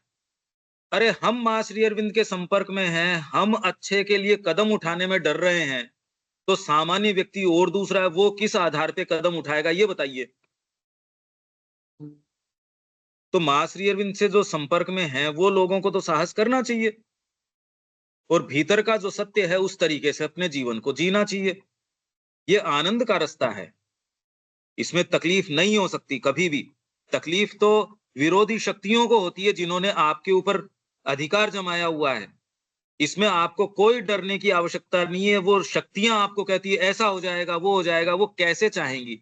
अरे हम माँ श्री अरविंद के संपर्क में हैं, हम अच्छे के लिए कदम उठाने में डर रहे हैं, तो सामान्य व्यक्ति और दूसरा है, वो किस आधार पे कदम उठाएगा ये बताइए। तो मां श्री अरविंद से जो संपर्क में है वो लोगों को तो साहस करना चाहिए और भीतर का जो सत्य है उस तरीके से अपने जीवन को जीना चाहिए। ये आनंद का रास्ता है, इसमें तकलीफ नहीं हो सकती कभी भी। तकलीफ तो विरोधी शक्तियों को होती है जिन्होंने आपके ऊपर अधिकार जमाया हुआ है। इसमें आपको कोई डरने की आवश्यकता नहीं है। वो शक्तियां आपको कहती है ऐसा हो जाएगा, वो हो जाएगा, वो कैसे चाहेंगी?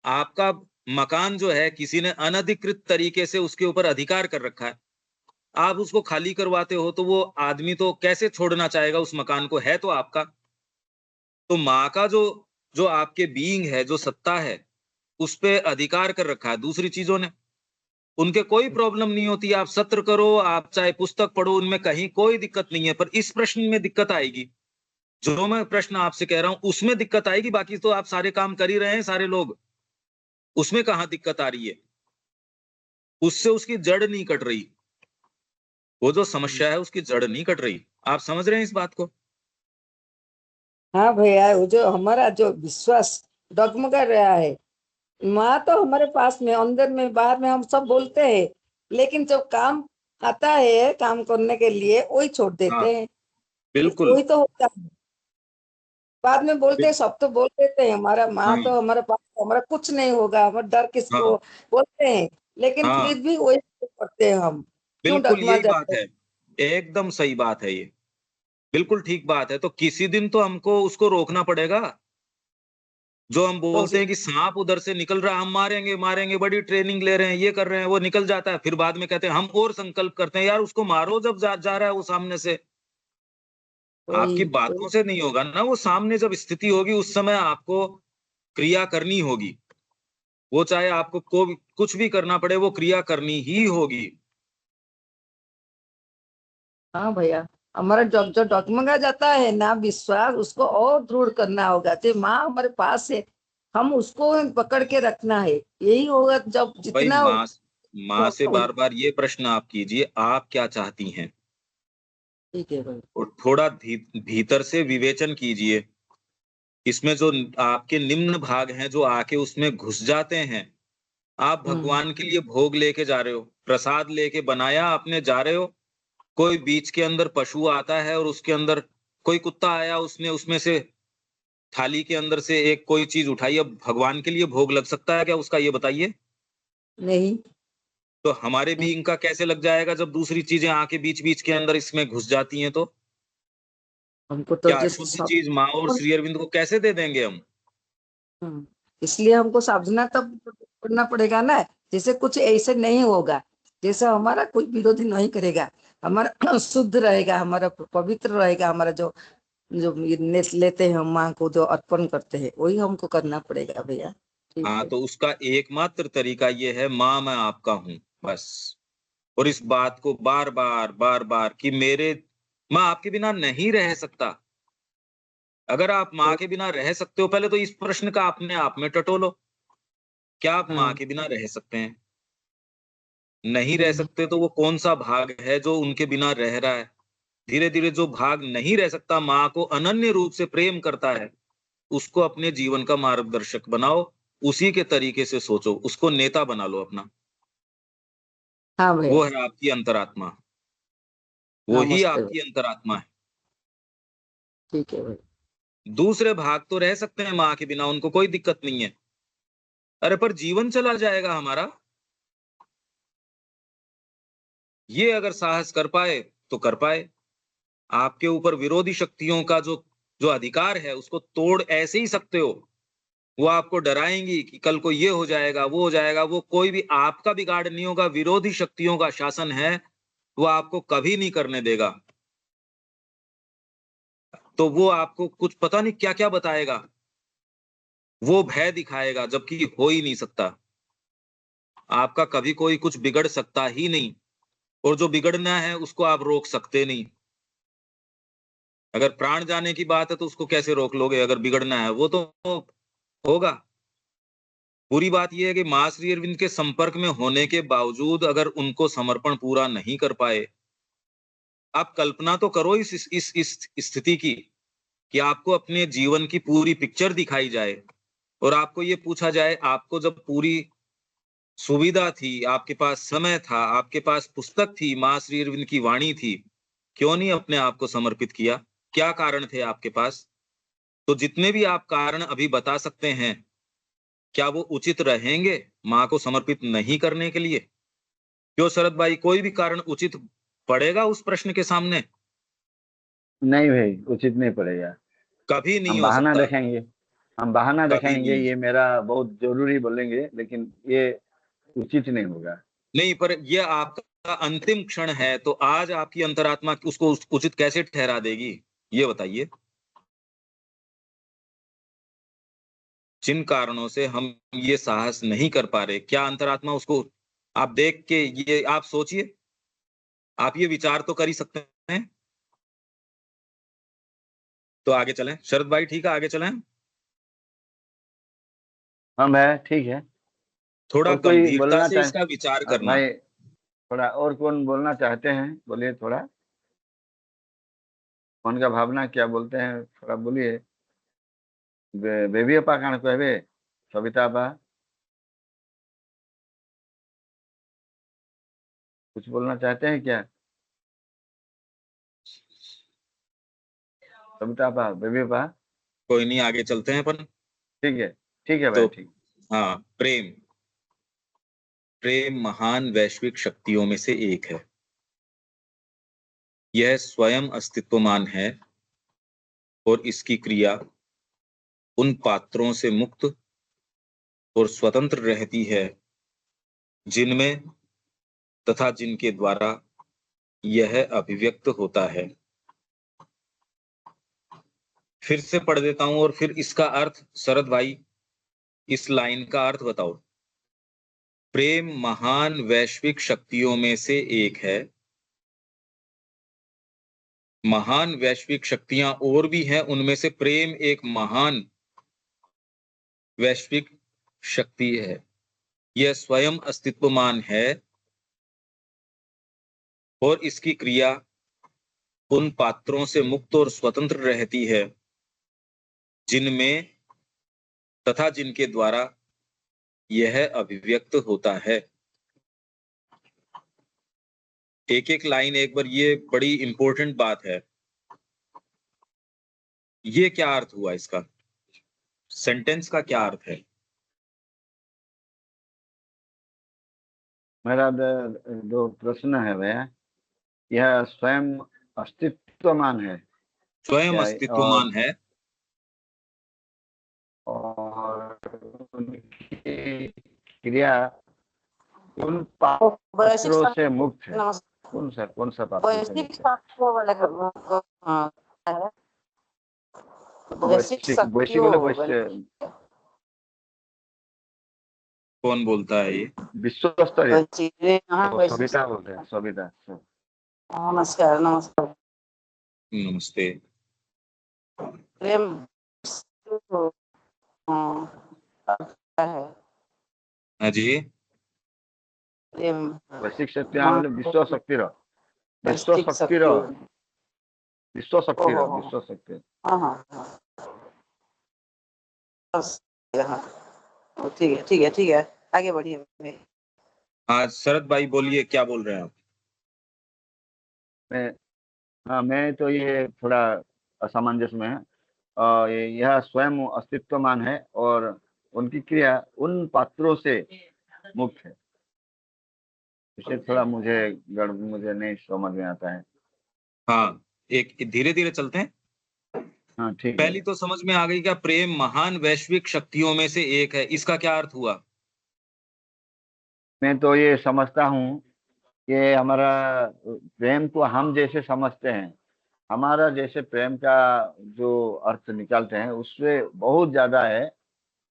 आपका मकान जो है किसी ने अनधिकृत तरीके से उसके ऊपर अधिकार कर रखा है, आप उसको खाली करवाते हो तो वो आदमी तो कैसे छोड़ना चाहेगा उस मकान को, है तो आपका। तो माँ का जो जो आपके बीइंग है, जो सत्ता है, उस पे अधिकार कर रखा है दूसरी चीजों ने। उनके कोई प्रॉब्लम नहीं होती, आप सत्र करो, आप चाहे पुस्तक पढ़ो, उनमें कहीं कोई दिक्कत नहीं है। पर इस प्रश्न में दिक्कत आएगी, जो मैं प्रश्न आपसे कह रहा हूं उसमें दिक्कत आएगी। बाकी तो आप सारे काम कर ही रहे हैं सारे लोग, उसमें कहाँ दिक्कत आ रही है? उससे उसकी जड़ नहीं कट रही, वो जो समस्या है उसकी जड़ नहीं कट रही। आप समझ रहे हैं इस बात को? हाँ भैया, वो जो हमारा जो विश्वास डगमगा रहा है, माँ तो हमारे पास में, अंदर में, बाहर में हम सब बोलते हैं, लेकिन जब काम आता है काम करने के लिए वही छोड़ हाँ, देते हैं। बिल्कुल। वही तो होता है, बाद में बोलते हैं, बिल- सब तो बोल देते हैं हमारा माँ हाँ, तो हमारे पास, हमारा कुछ नहीं होगा, हमारा डर किसको, हाँ, बोलते हैं। लेकिन हाँ, फिर भी वही करते हैं हम, क्यों बिल्कुल डगमा यही बात जाते हैं? है। एकदम सही बात है ये, बिल्कुल ठीक बात है। तो किसी दिन तो हमको उसको रोकना पड़ेगा। जो हम तो बोलते हैं कि सांप उधर से निकल रहा है, हम मारेंगे मारेंगे, बड़ी ट्रेनिंग ले रहे हैं, ये कर रहे हैं, वो निकल जाता है, फिर बाद में कहते हैं हम और संकल्प करते हैं, यार उसको मारो जब जा रहा है वो सामने से। वही आपकी वही बातों से नहीं होगा ना, वो सामने जब स्थिति होगी उस समय आपको क्रिया करनी होगी। वो चाहे आपको कुछ भी करना पड़े, वो क्रिया करनी ही होगी। हाँ भैया, हमारा जब जो डगमगा जाता है ना विश्वास, उसको और दृढ़ करना होगा। जो माँ हमारे पास है, हम उसको पकड़ के रखना है, यही होगा। जब भाई जितना माँ से बार बार ये प्रश्न आप कीजिए, आप क्या चाहती हैं? ठीक है भाई। और थोड़ा भीतर से विवेचन कीजिए। इसमें जो आपके निम्न भाग हैं जो आके उसमें घुस जाते हैं, आप हम्म। भगवान के लिए भोग लेके जा रहे हो, प्रसाद लेके बनाया आपने जा रहे हो। कोई बीच के अंदर पशु आता है और उसके अंदर कोई कुत्ता आया, उसने उसमें से थाली के अंदर से एक कोई चीज उठाई, अब भगवान के लिए भोग लग सकता है क्या उसका, ये बताइए। नहीं। तो हमारे भी इनका कैसे लग जाएगा जब दूसरी चीजें आके बीच बीच के अंदर इसमें घुस जाती हैं? तो हमको तो क्या जैसे अशुद्ध सब, चीज माँ और श्री अरविंद को कैसे दे देंगे हम? इसलिए हमको सावधान तब करना पड़ेगा ना। जैसे कुछ ऐसे नहीं होगा, जैसे हमारा कोई विरोधी नहीं करेगा, हमारा शुद्ध रहेगा, हमारा पवित्र रहेगा, हमारा जो जो ये लेते हैं हम माँ को जो अर्पण करते हैं, वही हमको करना पड़ेगा भैया। ठीक हाँ, है। तो उसका एकमात्र तरीका ये है, माँ मैं आपका हूँ, बस। और इस बात को बार बार कि मेरे मैं आपके बिना नहीं रह सकता। अगर आप माँ तो के बिना रह सकते हो, पहले तो इस प्रश्न का अपने आप में टटोलो। क्या आप माँ हाँ। के बिना रह सकते हैं? नहीं रह नहीं। सकते तो वो कौन सा भाग है जो उनके बिना रह रहा है? धीरे धीरे जो भाग नहीं रह सकता, माँ को अनन्य रूप से प्रेम करता है, उसको अपने जीवन का मार्गदर्शक बनाओ। उसी के तरीके से सोचो, उसको नेता बना लो अपना। हाँ वो भैया। है आपकी अंतरात्मा, वो ही नमस्ते भैया। आपकी अंतरात्मा है। ठीक है भाई। दूसरे भाग तो रह सकते हैं माँ के बिना, उनको कोई दिक्कत नहीं है। अरे पर जीवन चला जाएगा हमारा। ये अगर साहस कर पाए तो कर पाए। आपके ऊपर विरोधी शक्तियों का जो जो अधिकार है उसको तोड़ ऐसे ही सकते हो। वो आपको डराएंगी कि कल को ये हो जाएगा, वो हो जाएगा, वो कोई भी आपका बिगाड़ नहीं होगा, विरोधी शक्तियों का शासन है, वो आपको कभी नहीं करने देगा। तो वो आपको कुछ पता नहीं क्या क्या बताएगा, वो भय दिखाएगा, जबकि हो ही नहीं सकता। आपका कभी कोई कुछ बिगड़ सकता ही नहीं, और जो बिगड़ना है उसको आप रोक सकते नहीं। अगर प्राण जाने की बात है तो उसको कैसे रोक लोगे? अगर बिगड़ना है वो तो होगा। बुरी बात यह है कि माँ श्री अरविंद के संपर्क में होने के बावजूद अगर उनको समर्पण पूरा नहीं कर पाए, आप कल्पना तो करो इस स्थिति की। कि आपको अपने जीवन की पूरी पिक्चर दिखाई जाए और आपको ये पूछा जाए, आपको जब पूरी सुविधा थी, आपके पास समय था, आपके पास पुस्तक थी, माँ श्री अरविंद की वाणी थी, क्यों नहीं अपने आप को समर्पित किया? क्या कारण थे आपके पास? तो जितने भी आप कारण अभी बता सकते हैं, क्या वो उचित रहेंगे माँ को समर्पित नहीं करने के लिए? क्यों शरद भाई, कोई भी कारण उचित पड़ेगा उस प्रश्न के सामने? नहीं भाई, उचित नहीं पड़ेगा। कभी नहीं हम हो बहाना सकता, देखेंगे, हम बहाना कभी दिखाएंगे, नहीं हो ये सकता। मेरा बहुत जरूरी बोलेंगे, लेकिन ये उचित नहीं होगा। नहीं, पर ये आपका अंतिम क्षण है, तो आज आपकी अंतरात्मा उसको उचित कैसे ठहरा देगी? ये बताइए। जिन कारणों से हम ये साहस नहीं कर पा रहे, क्या अंतरात्मा उसको, आप देख के ये आप सोचिए, आप ये विचार तो कर ही सकते हैं। तो आगे चलें शरद भाई, ठीक है आगे चलें। हाँ भाई ठीक है। थोड़ा और कोई गंभीरता बोलना से चाहे? इसका विचार करना। भाई थोड़ा और कौन बोलना चाहते हैं, बोलिए थोड़ा। कौन का भावना क्या बोलते हैं, थोड़ा बोलिए। बेबी अपा कान कहबे, सविता अपा कुछ बोलना चाहते हैं क्या? सविता अपा, बेबी अपा। कोई नहीं, आगे चलते हैं अपन। ठीक है, ठीक है तो भाई, ठीक। हाँ, प्रेम, प्रेम महान वैश्विक शक्तियों में से एक है। यह स्वयं अस्तित्वमान है और इसकी क्रिया उन पात्रों से मुक्त और स्वतंत्र रहती है जिनमें तथा जिनके द्वारा यह अभिव्यक्त होता है। फिर से पढ़ देता हूं और फिर इसका अर्थ, शरद भाई इस लाइन का अर्थ बताओ। प्रेम महान वैश्विक शक्तियों में से एक है। महान वैश्विक शक्तियां और भी हैं, उनमें से प्रेम एक महान वैश्विक शक्ति है। यह स्वयं अस्तित्वमान है और इसकी क्रिया उन पात्रों से मुक्त और स्वतंत्र रहती है जिनमें तथा जिनके द्वारा यह अभिव्यक्त होता है। एक एक लाइन एक बार, ये बड़ी इंपॉर्टेंट बात है। ये क्या अर्थ हुआ इसका? सेंटेंस का क्या अर्थ है? मेरा दो प्रश्न है भैया। यह स्वयं अस्तित्वमान है स्वयं क्या? अस्तित्वमान है। और उनकी क्रिया उन वैश्विक पात्रों से मुक्त है। नमस्कार। कौन सा पात्रों से वैश्विक मुक्त है? शक्तियों वाले है। वैश्विक वैश्विक, वैश्विक शक्तियों बोले वाले। कौन बोलता है ये? विश्व स्तरीय। वैश्विक। सविता बोलते हैं, सविता। नमस्कार नमस्कार। नमस्ते। प्रेम है। हाँ जी। प्रेम वैश्विक शक्ति मतलब विश्व शक्ति रहो, विश्व वैश्विक शक्ति रहो, शक्ति। विश्व शक्ति रहो, ओहो। विश्व शक्ति। हाँ हाँ बस, हाँ ठीक है ठीक है ठीक है, आगे बढ़िए। हाँ शरद भाई बोलिए, क्या बोल रहे हैं आप? मैं, हाँ मैं तो ये थोड़ा असमंजस में है। यह स्वयं अस्तित्वमान है और उनकी क्रिया उन पात्रों से मुक्त है। इसे थोड़ा मुझे नहीं समझ में आता है। हाँ, एक धीरे धीरे चलते हैं। हाँ ठीक है। पहली तो समझ में आ गई, क्या प्रेम महान वैश्विक शक्तियों में से एक है, इसका क्या अर्थ हुआ? मैं तो ये समझता हूँ, ये हमारा प्रेम को हम जैसे समझते हैं, हमारा जैसे प्रेम का जो अर्थ निकालते हैं उससे बहुत ज्यादा है।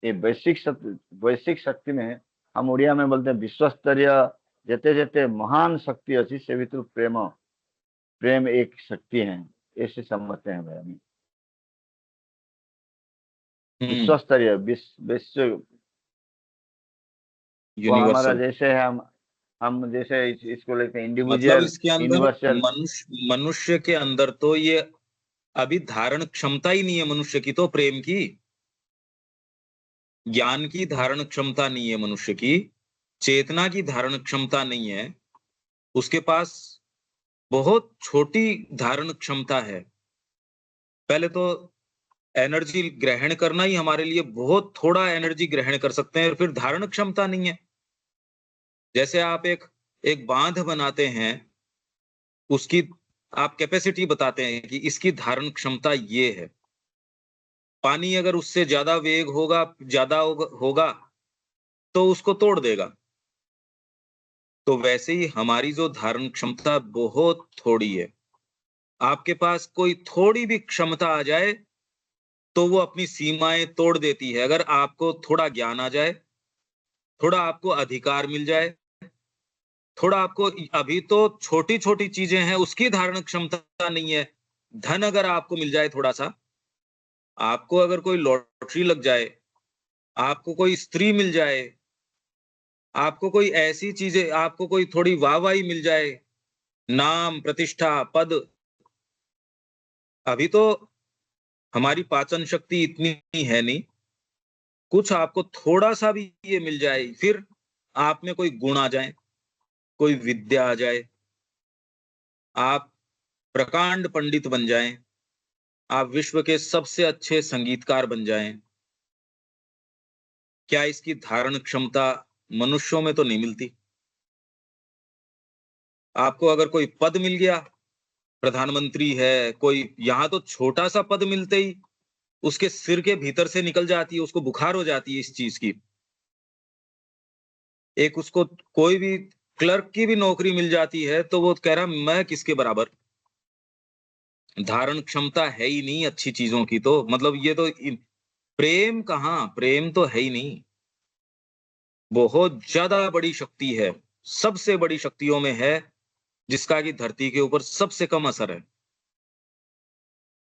ये वैश्विक शक्ति में हम उड़िया में बोलते हैं विश्व स्तरीय जेते जेते महान शक्ति अच्छी से भी तो प्रेम, प्रेम एक शक्ति है, ऐसे समझते हैं भाई हम। विश्व स्तरीय, विश्व, वो हमारा यूनिवर्सल। जैसे है, हम जैसे इसको लेते हैं मतलब इंडिविजुअल, इसके अंदर यूनिवर्सल। मनुष्य के अंदर तो ये अभी धारण क्षमता ही नहीं है मनुष्य की, तो प्रेम की, ज्ञान की धारण क्षमता नहीं है मनुष्य की, चेतना की धारण क्षमता नहीं है, उसके पास बहुत छोटी धारण क्षमता है। पहले तो एनर्जी ग्रहण करना ही हमारे लिए बहुत थोड़ा एनर्जी ग्रहण कर सकते हैं, और फिर धारण क्षमता नहीं है। जैसे आप एक एक बांध बनाते हैं, उसकी आप कैपेसिटी बताते हैं कि इसकी धारण क्षमता ये है। पानी अगर उससे ज्यादा वेग होगा, ज्यादा होगा तो उसको तोड़ देगा। तो वैसे ही हमारी जो धारण क्षमता बहुत थोड़ी है। आपके पास कोई थोड़ी भी क्षमता आ जाए तो वो अपनी सीमाएं तोड़ देती है। अगर आपको थोड़ा ज्ञान आ जाए, थोड़ा आपको अधिकार मिल जाए, थोड़ा आपको अभी तो छोटी छोटी चीजें हैं उसकी धारण क्षमता नहीं है। धन अगर आपको मिल जाए थोड़ा सा, आपको अगर कोई लॉटरी लग जाए, आपको कोई स्त्री मिल जाए, आपको कोई ऐसी चीजें, आपको कोई थोड़ी वाहवाही मिल जाए, नाम, प्रतिष्ठा, पद, अभी तो हमारी पाचन शक्ति इतनी है नहीं, कुछ आपको थोड़ा सा भी ये मिल जाए, फिर आप में कोई गुण आ जाए, कोई विद्या आ जाए, आप प्रकांड पंडित बन जाएं, आप विश्व के सबसे अच्छे संगीतकार बन जाएं। क्या इसकी धारण क्षमता मनुष्यों में तो नहीं मिलती। आपको अगर कोई पद मिल गया, प्रधानमंत्री है कोई, यहां तो छोटा सा पद मिलते ही उसके सिर के भीतर से निकल जाती है, उसको बुखार हो जाती है इस चीज की। एक उसको कोई भी क्लर्क की भी नौकरी मिल जाती है तो वो कह रहा मैं किसके बराबर। धारण क्षमता है ही नहीं अच्छी चीजों की, तो मतलब ये तो प्रेम कहाँ, प्रेम तो है ही नहीं। बहुत ज्यादा बड़ी शक्ति है, सबसे बड़ी शक्तियों में है, जिसका कि धरती के ऊपर सबसे कम असर है।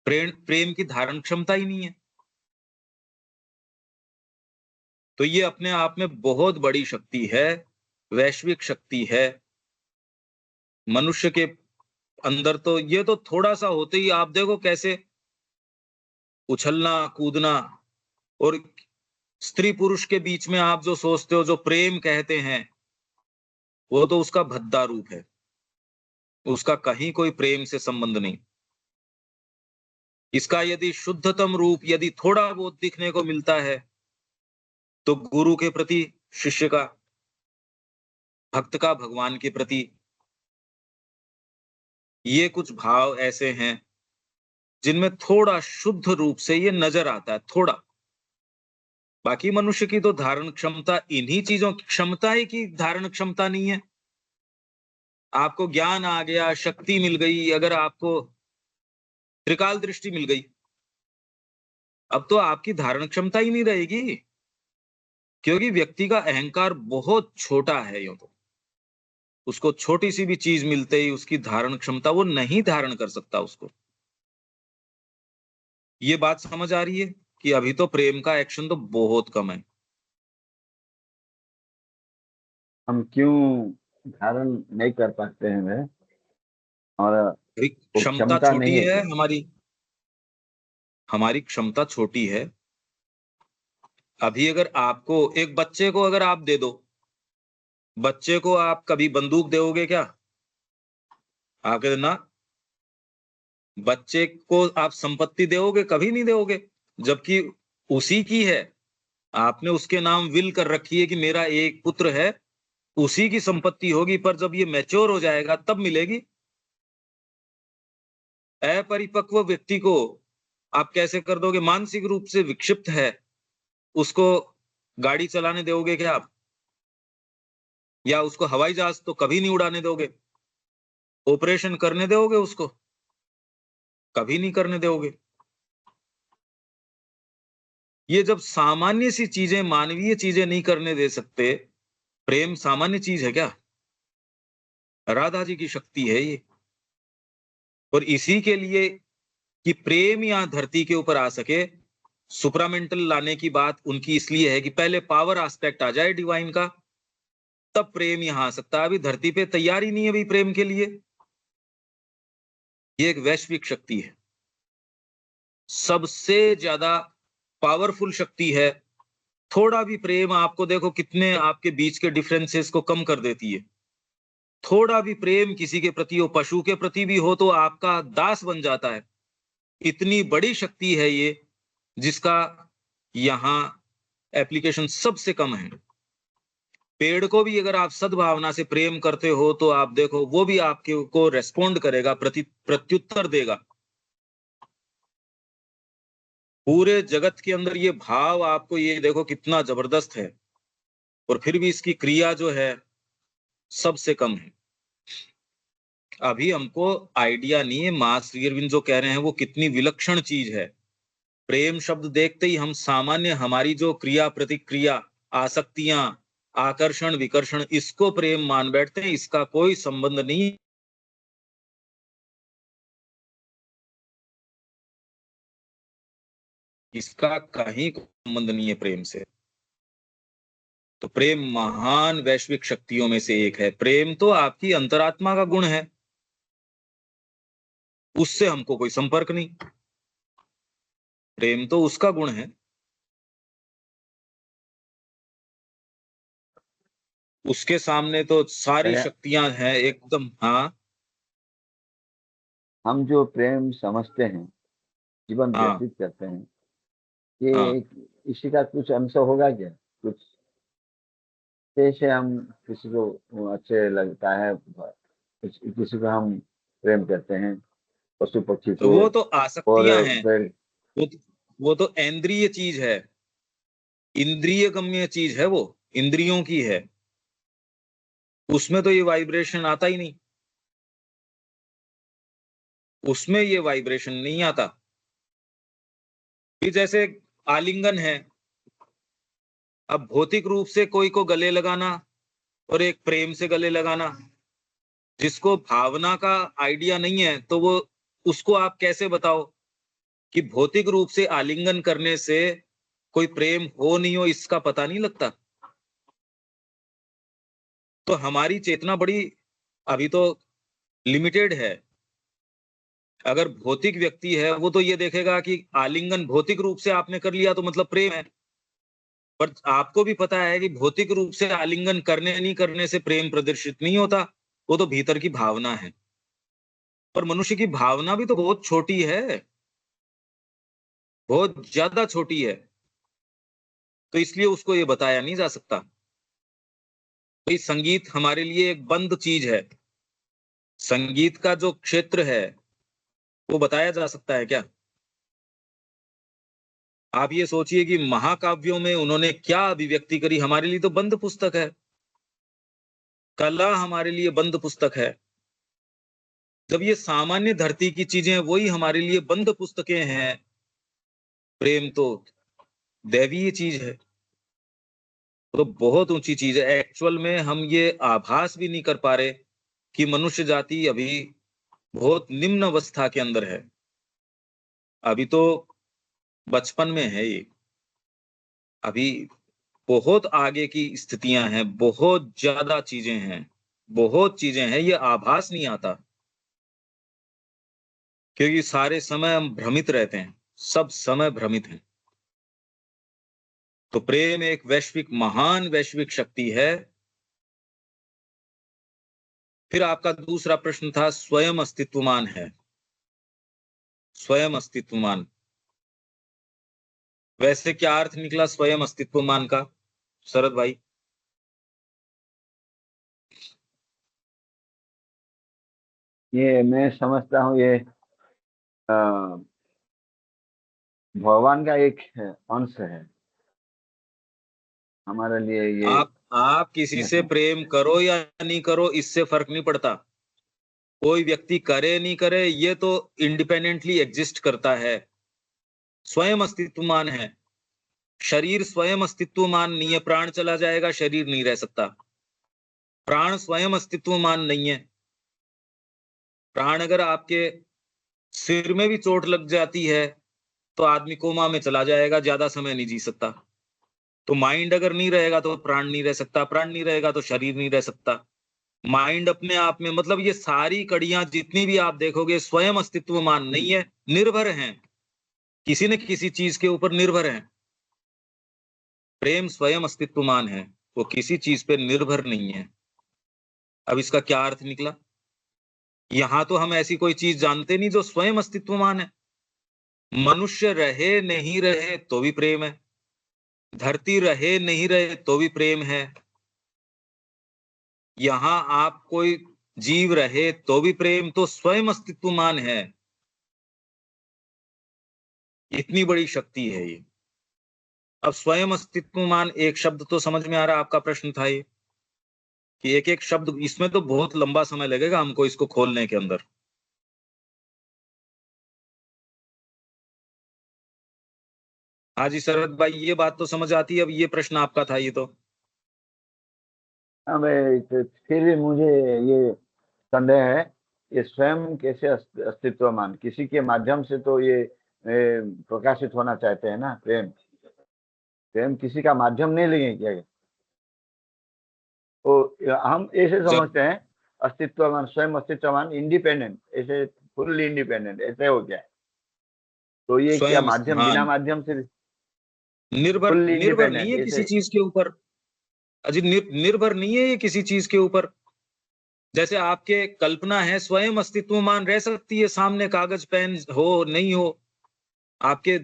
प्रेम प्रेम की धारण क्षमता ही नहीं है। तो ये अपने आप में बहुत बड़ी शक्ति है, वैश्विक शक्ति है। मनुष्य के अंदर तो ये तो थोड़ा सा होते ही आप देखो कैसे उछलना कूदना, और स्त्री पुरुष के बीच में आप जो सोचते हो, जो प्रेम कहते हैं, वो तो उसका भद्दा रूप है, उसका कहीं कोई प्रेम से संबंध नहीं। इसका यदि शुद्धतम रूप यदि थोड़ा बहुत दिखने को मिलता है तो गुरु के प्रति शिष्य का, भक्त का भगवान के प्रति, ये कुछ भाव ऐसे हैं जिनमें थोड़ा शुद्ध रूप से ये नजर आता है थोड़ा। बाकी मनुष्य की तो धारण क्षमता इन्हीं चीजों की क्षमता ही की धारण क्षमता नहीं है। आपको ज्ञान आ गया, शक्ति मिल गई, अगर आपको त्रिकाल दृष्टि मिल गई, अब तो आपकी धारण क्षमता ही नहीं रहेगी, क्योंकि व्यक्ति का अहंकार बहुत छोटा है। यूं तो उसको छोटी सी भी चीज मिलते ही उसकी धारण क्षमता, वो नहीं धारण कर सकता उसको। ये बात समझ आ रही है कि अभी तो प्रेम का एक्शन तो बहुत कम है। हम क्यों धारण नहीं कर पाते हैं वे, और अभी वो क्षमता क्षमता नहीं छोटी है है क्या? हमारी, हमारी क्षमता छोटी है। अभी अगर आपको एक बच्चे को अगर आप दे दो, बच्चे को आप कभी बंदूक दोगे क्या? आप कहते ना, बच्चे को आप संपत्ति दोगे? कभी नहीं दोगे, जबकि उसी की है। आपने उसके नाम विल कर रखी है कि मेरा एक पुत्र है, उसी की संपत्ति होगी, पर जब ये मैच्योर हो जाएगा तब मिलेगी। अपरिपक्व व्यक्ति को आप कैसे कर दोगे? मानसिक रूप से विक्षिप्त है, उसको गाड़ी चलाने दोगे क्या आप? या उसको हवाई जहाज तो कभी नहीं उड़ाने दोगे। ऑपरेशन करने दोगे उसको? कभी नहीं करने दोगे। ये जब सामान्य सी चीजें, मानवीय चीजें नहीं करने दे सकते, प्रेम सामान्य चीज है क्या? राधा जी की शक्ति है ये। और इसी के लिए कि प्रेम यहाँ धरती के ऊपर आ सके, सुपरामेंटल लाने की बात उनकी इसलिए है कि पहले पावर एस्पेक्ट आ जाए डिवाइन का, तब प्रेम यहां आ सकता है। अभी धरती पे तैयार ही नहीं है अभी प्रेम के लिए। ये एक वैश्विक शक्ति है। सबसे ज्यादा पावरफुल शक्ति है। थोड़ा भी प्रेम आपको देखो कितने आपके बीच के डिफरेंसेस को कम कर देती है। थोड़ा भी प्रेम किसी के प्रति हो, पशु के प्रति भी हो, तो आपका दास बन जाता है। इतनी बड़ी शक्ति है ये, जिसका यहाँ एप्लीकेशन सबसे कम है। पेड़ को भी अगर आप सद्भावना से प्रेम करते हो तो आप देखो वो भी आपके को रेस्पोंड करेगा, प्रत्युत्तर देगा। पूरे जगत के अंदर ये भाव आपको ये देखो कितना जबरदस्त है, और फिर भी इसकी क्रिया जो है सबसे कम है। अभी हमको आइडिया नहीं है मां श्री अरविंद जो कह रहे हैं वो कितनी विलक्षण चीज है। प्रेम शब्द देखते ही हम सामान्य हमारी जो क्रिया प्रतिक्रिया, आसक्तियां, आकर्षण विकर्षण, इसको प्रेम मान बैठते हैं। इसका कोई संबंध नहीं, इसका कहीं कोई संबंध नहीं है प्रेम से। तो प्रेम महान वैश्विक शक्तियों में से एक है। प्रेम तो आपकी अंतरात्मा का गुण है, उससे हमको कोई संपर्क नहीं। प्रेम तो उसका गुण है। उसके सामने तो सारी भैया, शक्तियां हैं एकदम। हाँ हम जो प्रेम समझते हैं, जीवन हाँ व्यतीत करते हैं, हाँ। ये इसी का कुछ अंश होगा क्या? कुछ जैसे हम किसी को अच्छे लगता है, किसी को हम प्रेम करते हैं, पशु पक्षी तो को, वो तो और आसक्तियां हैं। पेड़। वो वो तो इंद्रिय चीज है, इंद्रिय गम्य चीज है, वो इंद्रियों की है। उसमें तो ये वाइब्रेशन आता ही नहीं, उसमें ये वाइब्रेशन नहीं आता। फिर जैसे आलिंगन है, अब भौतिक रूप से कोई को गले लगाना और एक प्रेम से गले लगाना, जिसको भावना का आइडिया नहीं है तो वो उसको आप कैसे बताओ कि भौतिक रूप से आलिंगन करने से कोई प्रेम हो नहीं हो, इसका पता नहीं लगता। तो हमारी चेतना बड़ी अभी तो लिमिटेड है। अगर भौतिक व्यक्ति है वो तो ये देखेगा कि आलिंगन भौतिक रूप से आपने कर लिया तो मतलब प्रेम है। पर आपको भी पता है कि भौतिक रूप से आलिंगन करने नहीं करने से प्रेम प्रदर्शित नहीं होता, वो तो भीतर की भावना है। पर मनुष्य की भावना भी तो बहुत छोटी है, बहुत ज्यादा छोटी है। तो इसलिए उसको ये बताया नहीं जा सकता। तो संगीत हमारे लिए एक बंद चीज है। संगीत का जो क्षेत्र है वो बताया जा सकता है क्या? आप ये सोचिए कि महाकाव्यों में उन्होंने क्या अभिव्यक्ति करी, हमारे लिए तो बंद पुस्तक है। कला हमारे लिए बंद पुस्तक है। जब ये सामान्य धरती की चीजें वही हमारे लिए बंद पुस्तकें हैं, प्रेम तो दैवीय चीज है, तो बहुत ऊंची चीज है। एक्चुअल में हम ये आभास भी नहीं कर पा रहे कि मनुष्य जाति अभी बहुत निम्न अवस्था के अंदर है। अभी तो बचपन में है ये, अभी बहुत आगे की स्थितियां हैं, बहुत ज्यादा चीजें हैं, बहुत चीजें हैं, ये आभास नहीं आता। क्योंकि सारे समय हम भ्रमित रहते हैं, सब समय भ्रमित हैं। तो प्रेम एक वैश्विक, महान वैश्विक शक्ति है। फिर आपका दूसरा प्रश्न था स्वयं अस्तित्वमान है। स्वयं अस्तित्वमान, वैसे क्या अर्थ निकला स्वयं अस्तित्वमान का, शरद भाई? ये मैं समझता हूँ, ये अ, भगवान का एक अंश है हमारे लिए ये। आप किसी से प्रेम करो या नहीं करो, इससे फर्क नहीं पड़ता। कोई व्यक्ति करे नहीं करे, ये तो इंडिपेंडेंटली एग्जिस्ट करता है, स्वयं अस्तित्वमान है। शरीर स्वयं अस्तित्वमान नहीं है, प्राण चला जाएगा शरीर नहीं रह सकता। प्राण स्वयं अस्तित्वमान नहीं है। प्राण अगर आपके सिर में भी चोट लग जाती है तो आदमी कोमा में चला जाएगा, ज्यादा समय नहीं जी सकता। तो माइंड अगर नहीं रहेगा तो प्राण नहीं रह सकता, प्राण नहीं रहेगा तो शरीर नहीं रह सकता। माइंड अपने आप में, मतलब ये सारी कड़ियां जितनी भी आप देखोगे स्वयं अस्तित्वमान नहीं है, निर्भर हैं। किसी न किसी चीज के ऊपर निर्भर हैं। प्रेम स्वयं अस्तित्वमान है, वो किसी चीज पे निर्भर नहीं है। अब इसका क्या अर्थ निकला? यहां तो हम ऐसी कोई चीज जानते नहीं जो स्वयं अस्तित्वमान है। मनुष्य रहे नहीं रहे तो भी प्रेम है, धरती रहे नहीं रहे तो भी प्रेम है, यहां आप कोई जीव रहे तो भी प्रेम तो स्वयं अस्तित्वमान है। इतनी बड़ी शक्ति है ये। अब स्वयं अस्तित्वमान एक शब्द तो समझ में आ रहा, आपका प्रश्न था ये कि एक एक शब्द, इसमें तो बहुत लंबा समय लगेगा हमको इसको खोलने के अंदर। हाँ जी शरद भाई, ये बात तो समझ आती है। अब ये प्रश्न आपका था ये तो। अब फिर भी मुझे ये संदेह है, ये स्वयं कैसे अस्तित्वमान, किसी के माध्यम से तो ये प्रकाशित होना चाहते हैं ना। प्रेम प्रेम किसी का माध्यम नहीं लेंगे क्या? तो हम ऐसे जब समझते हैं अस्तित्वमान, स्वयं अस्तित्वमान, इंडिपेंडेंट, ऐसे फुल्ली इंडिपेंडेंट, ऐसे हो गया। तो ये क्या स्वयं, माध्यम, हाँ, बिना माध्यम से निर्भर फुल्ली निर्भर नहीं इंडिपेंडेंट है किसी ऐसे? चीज के ऊपर। अजी निर्भर नहीं है ये किसी चीज के ऊपर। जैसे आपके कल्पना है, स्वयं अस्तित्वमान रह सकती है, सामने कागज पेन हो नहीं हो। आपके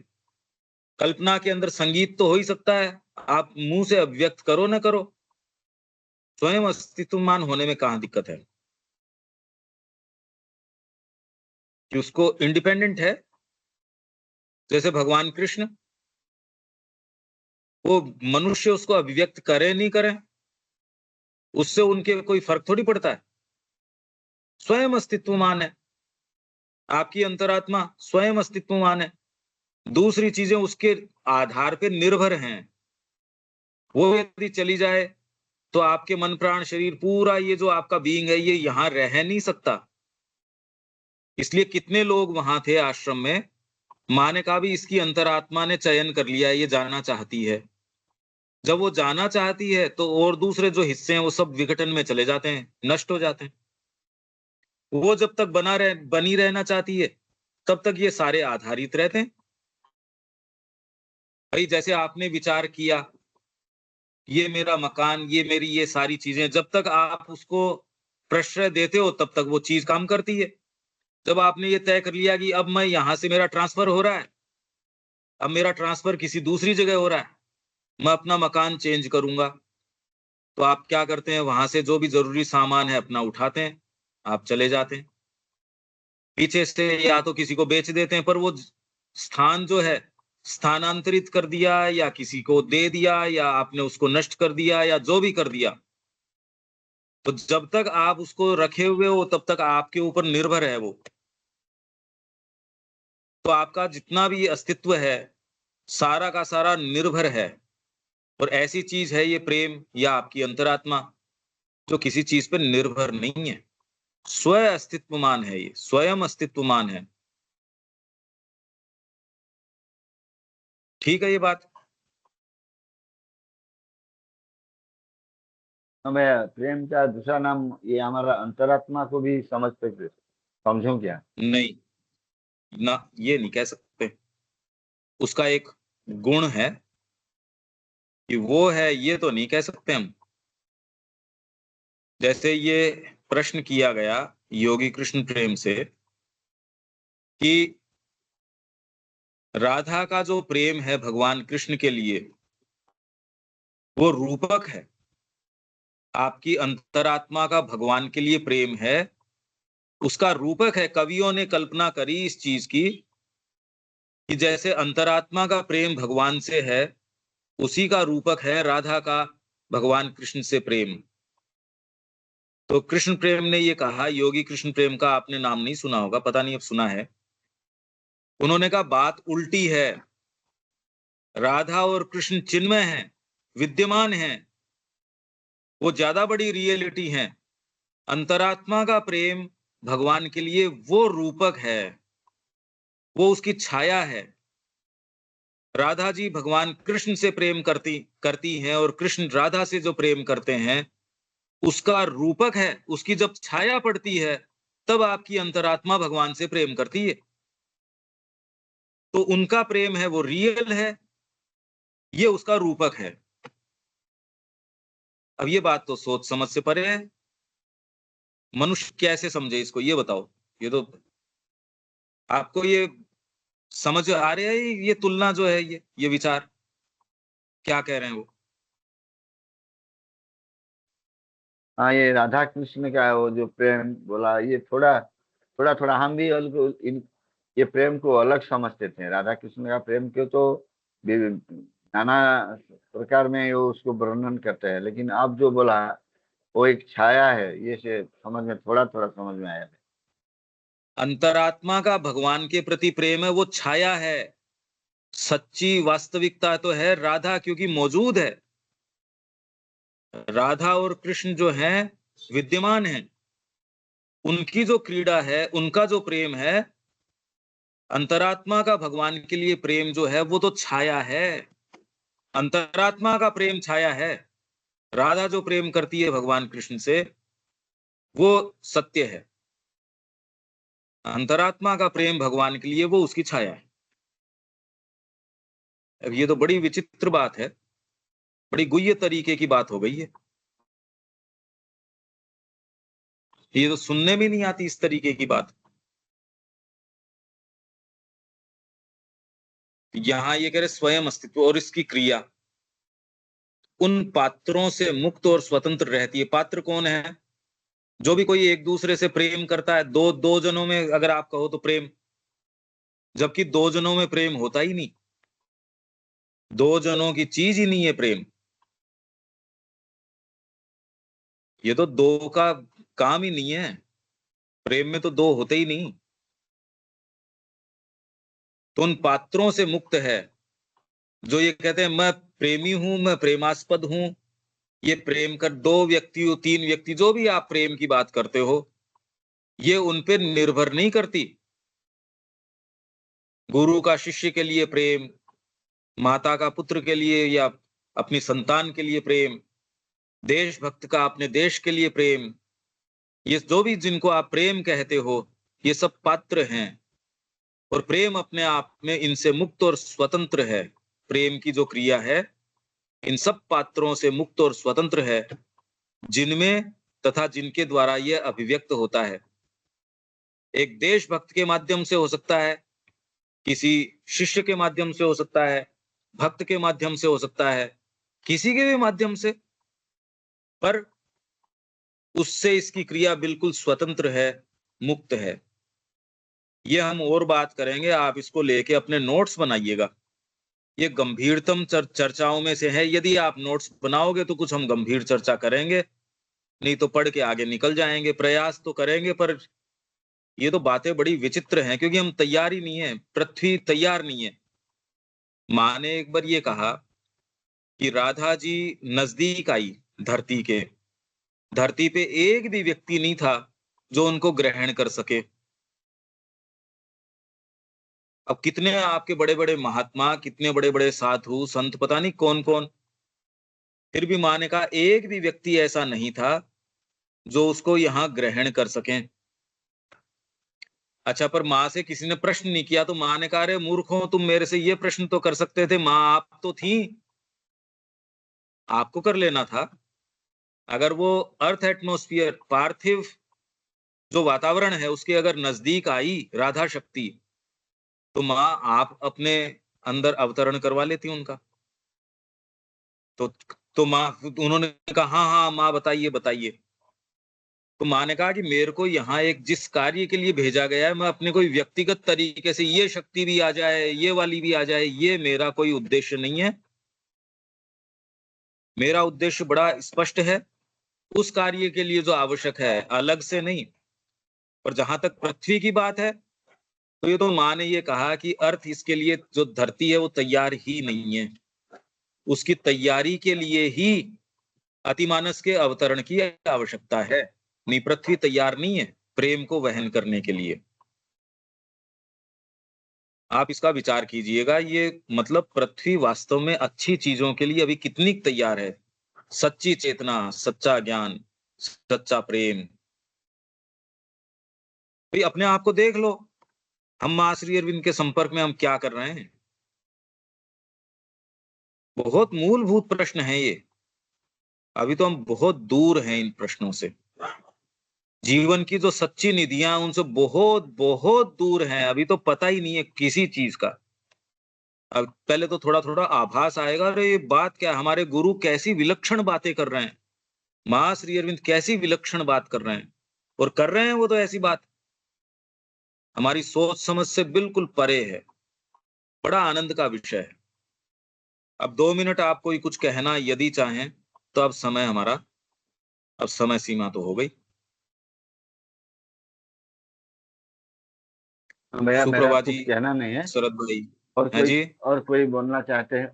कल्पना के अंदर संगीत तो हो ही सकता है, आप मुंह से अभिव्यक्त करो ना करो। स्वयं अस्तित्वमान होने में कहां दिक्कत है कि उसको इंडिपेंडेंट है। जैसे भगवान कृष्ण, वो मनुष्य उसको अभिव्यक्त करे नहीं करे, उससे उनके कोई फर्क थोड़ी पड़ता है। स्वयं अस्तित्वमान है। आपकी अंतरात्मा स्वयं अस्तित्वमान है। दूसरी चीजें उसके आधार पे निर्भर हैं। वो यदि चली जाए तो आपके मन प्राण शरीर पूरा ये जो आपका बीइंग है ये यहां रह नहीं सकता। इसलिए कितने लोग वहां थे आश्रम में, माँ ने कहा भी इसकी अंतरात्मा ने चयन कर लिया, ये जाना चाहती है। जब वो जाना चाहती है तो और दूसरे जो हिस्से हैं वो सब विघटन में चले जाते हैं, नष्ट हो जाते हैं। वो जब तक बनी रहना चाहती है तब तक ये सारे आधारित रहते हैं। भाई जैसे आपने विचार किया, ये मेरा मकान, ये मेरी ये सारी चीजें, जब तक आप उसको प्रश्रय देते हो तब तक वो चीज काम करती है। जब आपने ये तय कर लिया कि अब मैं यहां से मेरा ट्रांसफर हो रहा है, अब मेरा ट्रांसफर किसी दूसरी जगह हो रहा है, मैं अपना मकान चेंज करूंगा, तो आप क्या करते हैं, वहां से जो भी जरूरी सामान है अपना उठाते हैं, आप चले जाते हैं। पीछे से या तो किसी को बेच देते हैं, पर वो स्थान जो है स्थानांतरित कर दिया या किसी को दे दिया या आपने उसको नष्ट कर दिया या जो भी कर दिया, तो जब तक आप उसको रखे हुए हो तब तक आपके ऊपर निर्भर है वो। तो आपका जितना भी अस्तित्व है सारा का सारा निर्भर है। और ऐसी चीज है ये प्रेम या आपकी अंतरात्मा जो किसी चीज पर निर्भर नहीं है, स्व अस्तित्वमान है, ये स्वयं अस्तित्वमान है। ठीक है ये बात? हमें प्रेम का दूसरा नाम ये हमारा अंतरात्मा को भी समझ सकते, समझो क्या? नहीं ना, ये नहीं कह सकते। उसका एक गुण है कि वो है, ये तो नहीं कह सकते हम। जैसे ये प्रश्न किया गया योगी कृष्ण प्रेम से कि राधा का जो प्रेम है भगवान कृष्ण के लिए वो रूपक है, आपकी अंतरात्मा का भगवान के लिए प्रेम है, उसका रूपक है। कवियों ने कल्पना करी इस चीज की कि जैसे अंतरात्मा का प्रेम भगवान से है, उसी का रूपक है राधा का भगवान कृष्ण से प्रेम। तो कृष्ण प्रेम ने ये कहा, योगी कृष्ण प्रेम का आपने नाम नहीं सुना होगा, पता नहीं अब सुना है। उन्होंने कहा बात उल्टी है, राधा और कृष्ण चिन्मय हैं, विद्यमान हैं, वो ज्यादा बड़ी रियलिटी हैं। अंतरात्मा का प्रेम भगवान के लिए वो रूपक है, वो उसकी छाया है। राधा जी भगवान कृष्ण से प्रेम करती हैं और कृष्ण राधा से जो प्रेम करते हैं उसका रूपक है। उसकी जब छाया पड़ती है तब आपकी अंतरात्मा भगवान से प्रेम करती है। तो उनका प्रेम है वो रियल है, ये उसका रूपक है। अब ये बात तो सोच समझ से परे है। मनुष्य कैसे समझे इसको, ये बताओ। ये तो आपको ये समझ आ रहा है, ये तुलना जो है, ये विचार क्या कह रहे हैं वो? हाँ, ये राधा कृष्ण का वो जो प्रेम बोला, ये थोड़ा थोड़ा थोड़ा हम भी ये प्रेम को अलग समझते थे। राधा कृष्ण का प्रेम क्यों तो नाना प्रकार में वो उसको वर्णन करते हैं, लेकिन अब जो बोला वो एक छाया है, ये से समझ में थोड़ा थोड़ा समझ में आया है। अंतरात्मा का भगवान के प्रति प्रेम है, वो छाया है। सच्ची वास्तविकता तो है राधा, क्योंकि मौजूद है। राधा और कृष्ण जो हैं विद्यमान हैं, उनकी जो क्रीड़ा है, उनका जो प्रेम है, अंतरात्मा का भगवान के लिए प्रेम जो है वो तो छाया है। अंतरात्मा का प्रेम छाया है। राधा जो प्रेम करती है भगवान कृष्ण से, वो सत्य है। अंतरात्मा का प्रेम भगवान के लिए वो उसकी छाया है। अब ये तो बड़ी विचित्र बात है, बड़ी गुह्य तरीके की बात हो गई है। ये तो सुनने में नहीं आती इस तरीके की बात। यहां ये कह रहे स्वयं अस्तित्व और इसकी क्रिया उन पात्रों से मुक्त और स्वतंत्र रहती है। पात्र कौन है? जो भी कोई एक दूसरे से प्रेम करता है, दो दो जनों में अगर आप कहो तो प्रेम, जबकि दो जनों में प्रेम होता ही नहीं। दो जनों की चीज ही नहीं है प्रेम। ये तो दो का काम ही नहीं है। प्रेम में तो दो होते ही नहीं। तो उन पात्रों से मुक्त है जो ये कहते हैं मैं प्रेमी हूं, मैं प्रेमास्पद हूं। ये प्रेम कर दो व्यक्ति हो, तीन व्यक्ति, जो भी आप प्रेम की बात करते हो, ये उन पे निर्भर नहीं करती। गुरु का शिष्य के लिए प्रेम, माता का पुत्र के लिए या अपनी संतान के लिए प्रेम, देशभक्त का अपने देश के लिए प्रेम, ये जो भी जिनको आप प्रेम कहते हो, ये सब पात्र हैं। और प्रेम अपने आप में इनसे मुक्त और स्वतंत्र है। प्रेम की जो क्रिया है इन सब पात्रों से मुक्त और स्वतंत्र है, जिनमें तथा जिनके द्वारा यह अभिव्यक्त होता है। एक देशभक्त के माध्यम से हो सकता है, किसी शिष्य के माध्यम से हो सकता है, भक्त के माध्यम से हो सकता है, किसी के भी माध्यम से, पर उससे इसकी क्रिया बिल्कुल स्वतंत्र है, मुक्त है। ये हम और बात करेंगे, आप इसको लेके अपने नोट्स बनाइएगा। ये गंभीरतम चर्चाओं में से है। यदि आप नोट्स बनाओगे तो कुछ हम गंभीर चर्चा करेंगे, नहीं तो पढ़ के आगे निकल जाएंगे। प्रयास तो करेंगे, पर ये तो बातें बड़ी विचित्र हैं, क्योंकि हम तैयार ही नहीं है। पृथ्वी तैयार नहीं है। माँ ने एक बार ये कहा कि राधा जी नजदीक आई धरती के, धरती पे एक भी व्यक्ति नहीं था जो उनको ग्रहण कर सके। अब कितने आपके बड़े बड़े महात्मा, कितने बड़े बड़े साधु संत, पता नहीं कौन कौन, फिर भी माँ ने कहा एक भी व्यक्ति ऐसा नहीं था जो उसको यहाँ ग्रहण कर सके। अच्छा, पर माँ से किसी ने प्रश्न नहीं किया, तो माँ ने कहा अरे मूर्खों, तुम मेरे से ये प्रश्न तो कर सकते थे, माँ आप तो थी, आपको कर लेना था। अगर वो अर्थ एटमॉस्फियर, पार्थिव जो वातावरण है, उसके अगर नजदीक आई राधा शक्ति, तो माँ आप अपने अंदर अवतरण करवा लेती उनका। तो तो माँ, उन्होंने कहा हाँ हाँ माँ बताइए बताइए। तो माँ ने कहा कि मेरे को यहाँ एक जिस कार्य के लिए भेजा गया है, मैं अपने कोई व्यक्तिगत तरीके से ये शक्ति भी आ जाए, ये वाली भी आ जाए, ये मेरा कोई उद्देश्य नहीं है। मेरा उद्देश्य बड़ा स्पष्ट है। उस कार्य के लिए जो आवश्यक है, अलग से नहीं। और जहां तक पृथ्वी की बात है, तो ये तो माँ ने ये कहा कि अर्थ, इसके लिए जो धरती है वो तैयार ही नहीं है। उसकी तैयारी के लिए ही अतिमानस के अवतरण की आवश्यकता है। नहीं, पृथ्वी तैयार नहीं है प्रेम को वहन करने के लिए। आप इसका विचार कीजिएगा। ये मतलब पृथ्वी वास्तव में अच्छी चीजों के लिए अभी कितनी तैयार है। सच्ची चेतना, सच्चा ज्ञान, सच्चा प्रेम। भाई अपने आप को देख लो। हम मां श्री अरविंद के संपर्क में हम क्या कर रहे हैं? बहुत मूलभूत प्रश्न है ये। अभी तो हम बहुत दूर हैं इन प्रश्नों से। जीवन की जो सच्ची निधियां उनसे बहुत बहुत दूर हैं। अभी तो पता ही नहीं है किसी चीज का। अब पहले तो थोड़ा थोड़ा आभास आएगा, अरे ये बात क्या, हमारे गुरु कैसी विलक्षण बातें कर रहे हैं, मां श्री अरविंद कैसी विलक्षण बात कर रहे हैं, और कर रहे हैं वो तो ऐसी बात हमारी सोच समझ से बिल्कुल परे है। बड़ा आनंद का विषय है। अब 2 मिनट आप कोई कुछ कहना यदि चाहें तो अब समय हमारा, अब समय सीमा तो हो गई। भैया मेरा सुप्रभा जी, कुछ कहना नहीं है। शरद भाई और हैं कोई जी। और कोई बोलना चाहते हैं?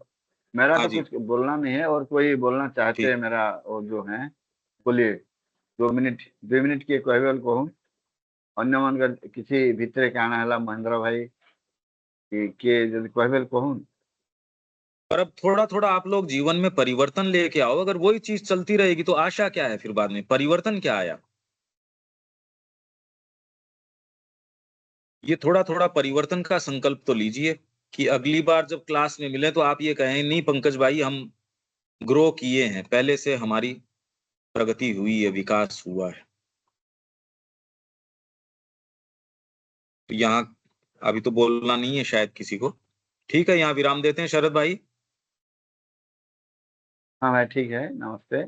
मेरा हाँ तो जी, कुछ बोलना नहीं है, और कोई बोलना चाहते हैं ठीक। मेरा वो जो है, बोलिए। 2 मिनिट, 2 मिनिट किए कहबेल कहूँ अन्य मन किसी भितरे काना है महेंद्र भाई किए यदि कहबेल कहूँ। पर अब थोड़ा थोड़ा आप लोग जीवन में परिवर्तन लेके आओ। अगर वही चीज चलती रहेगी तो आशा क्या है? फिर बाद में परिवर्तन क्या आया? ये थोड़ा थोड़ा परिवर्तन का संकल्प तो लीजिए कि अगली बार जब क्लास में मिले तो आप ये कहें, नहीं पंकज भाई, हम ग्रो किए हैं, पहले से हमारी प्रगति हुई है, विकास हुआ है। तो यहाँ अभी तो बोलना नहीं है शायद किसी को। ठीक है, यहाँ विराम देते हैं शरद भाई। हाँ भाई ठीक है, नमस्ते।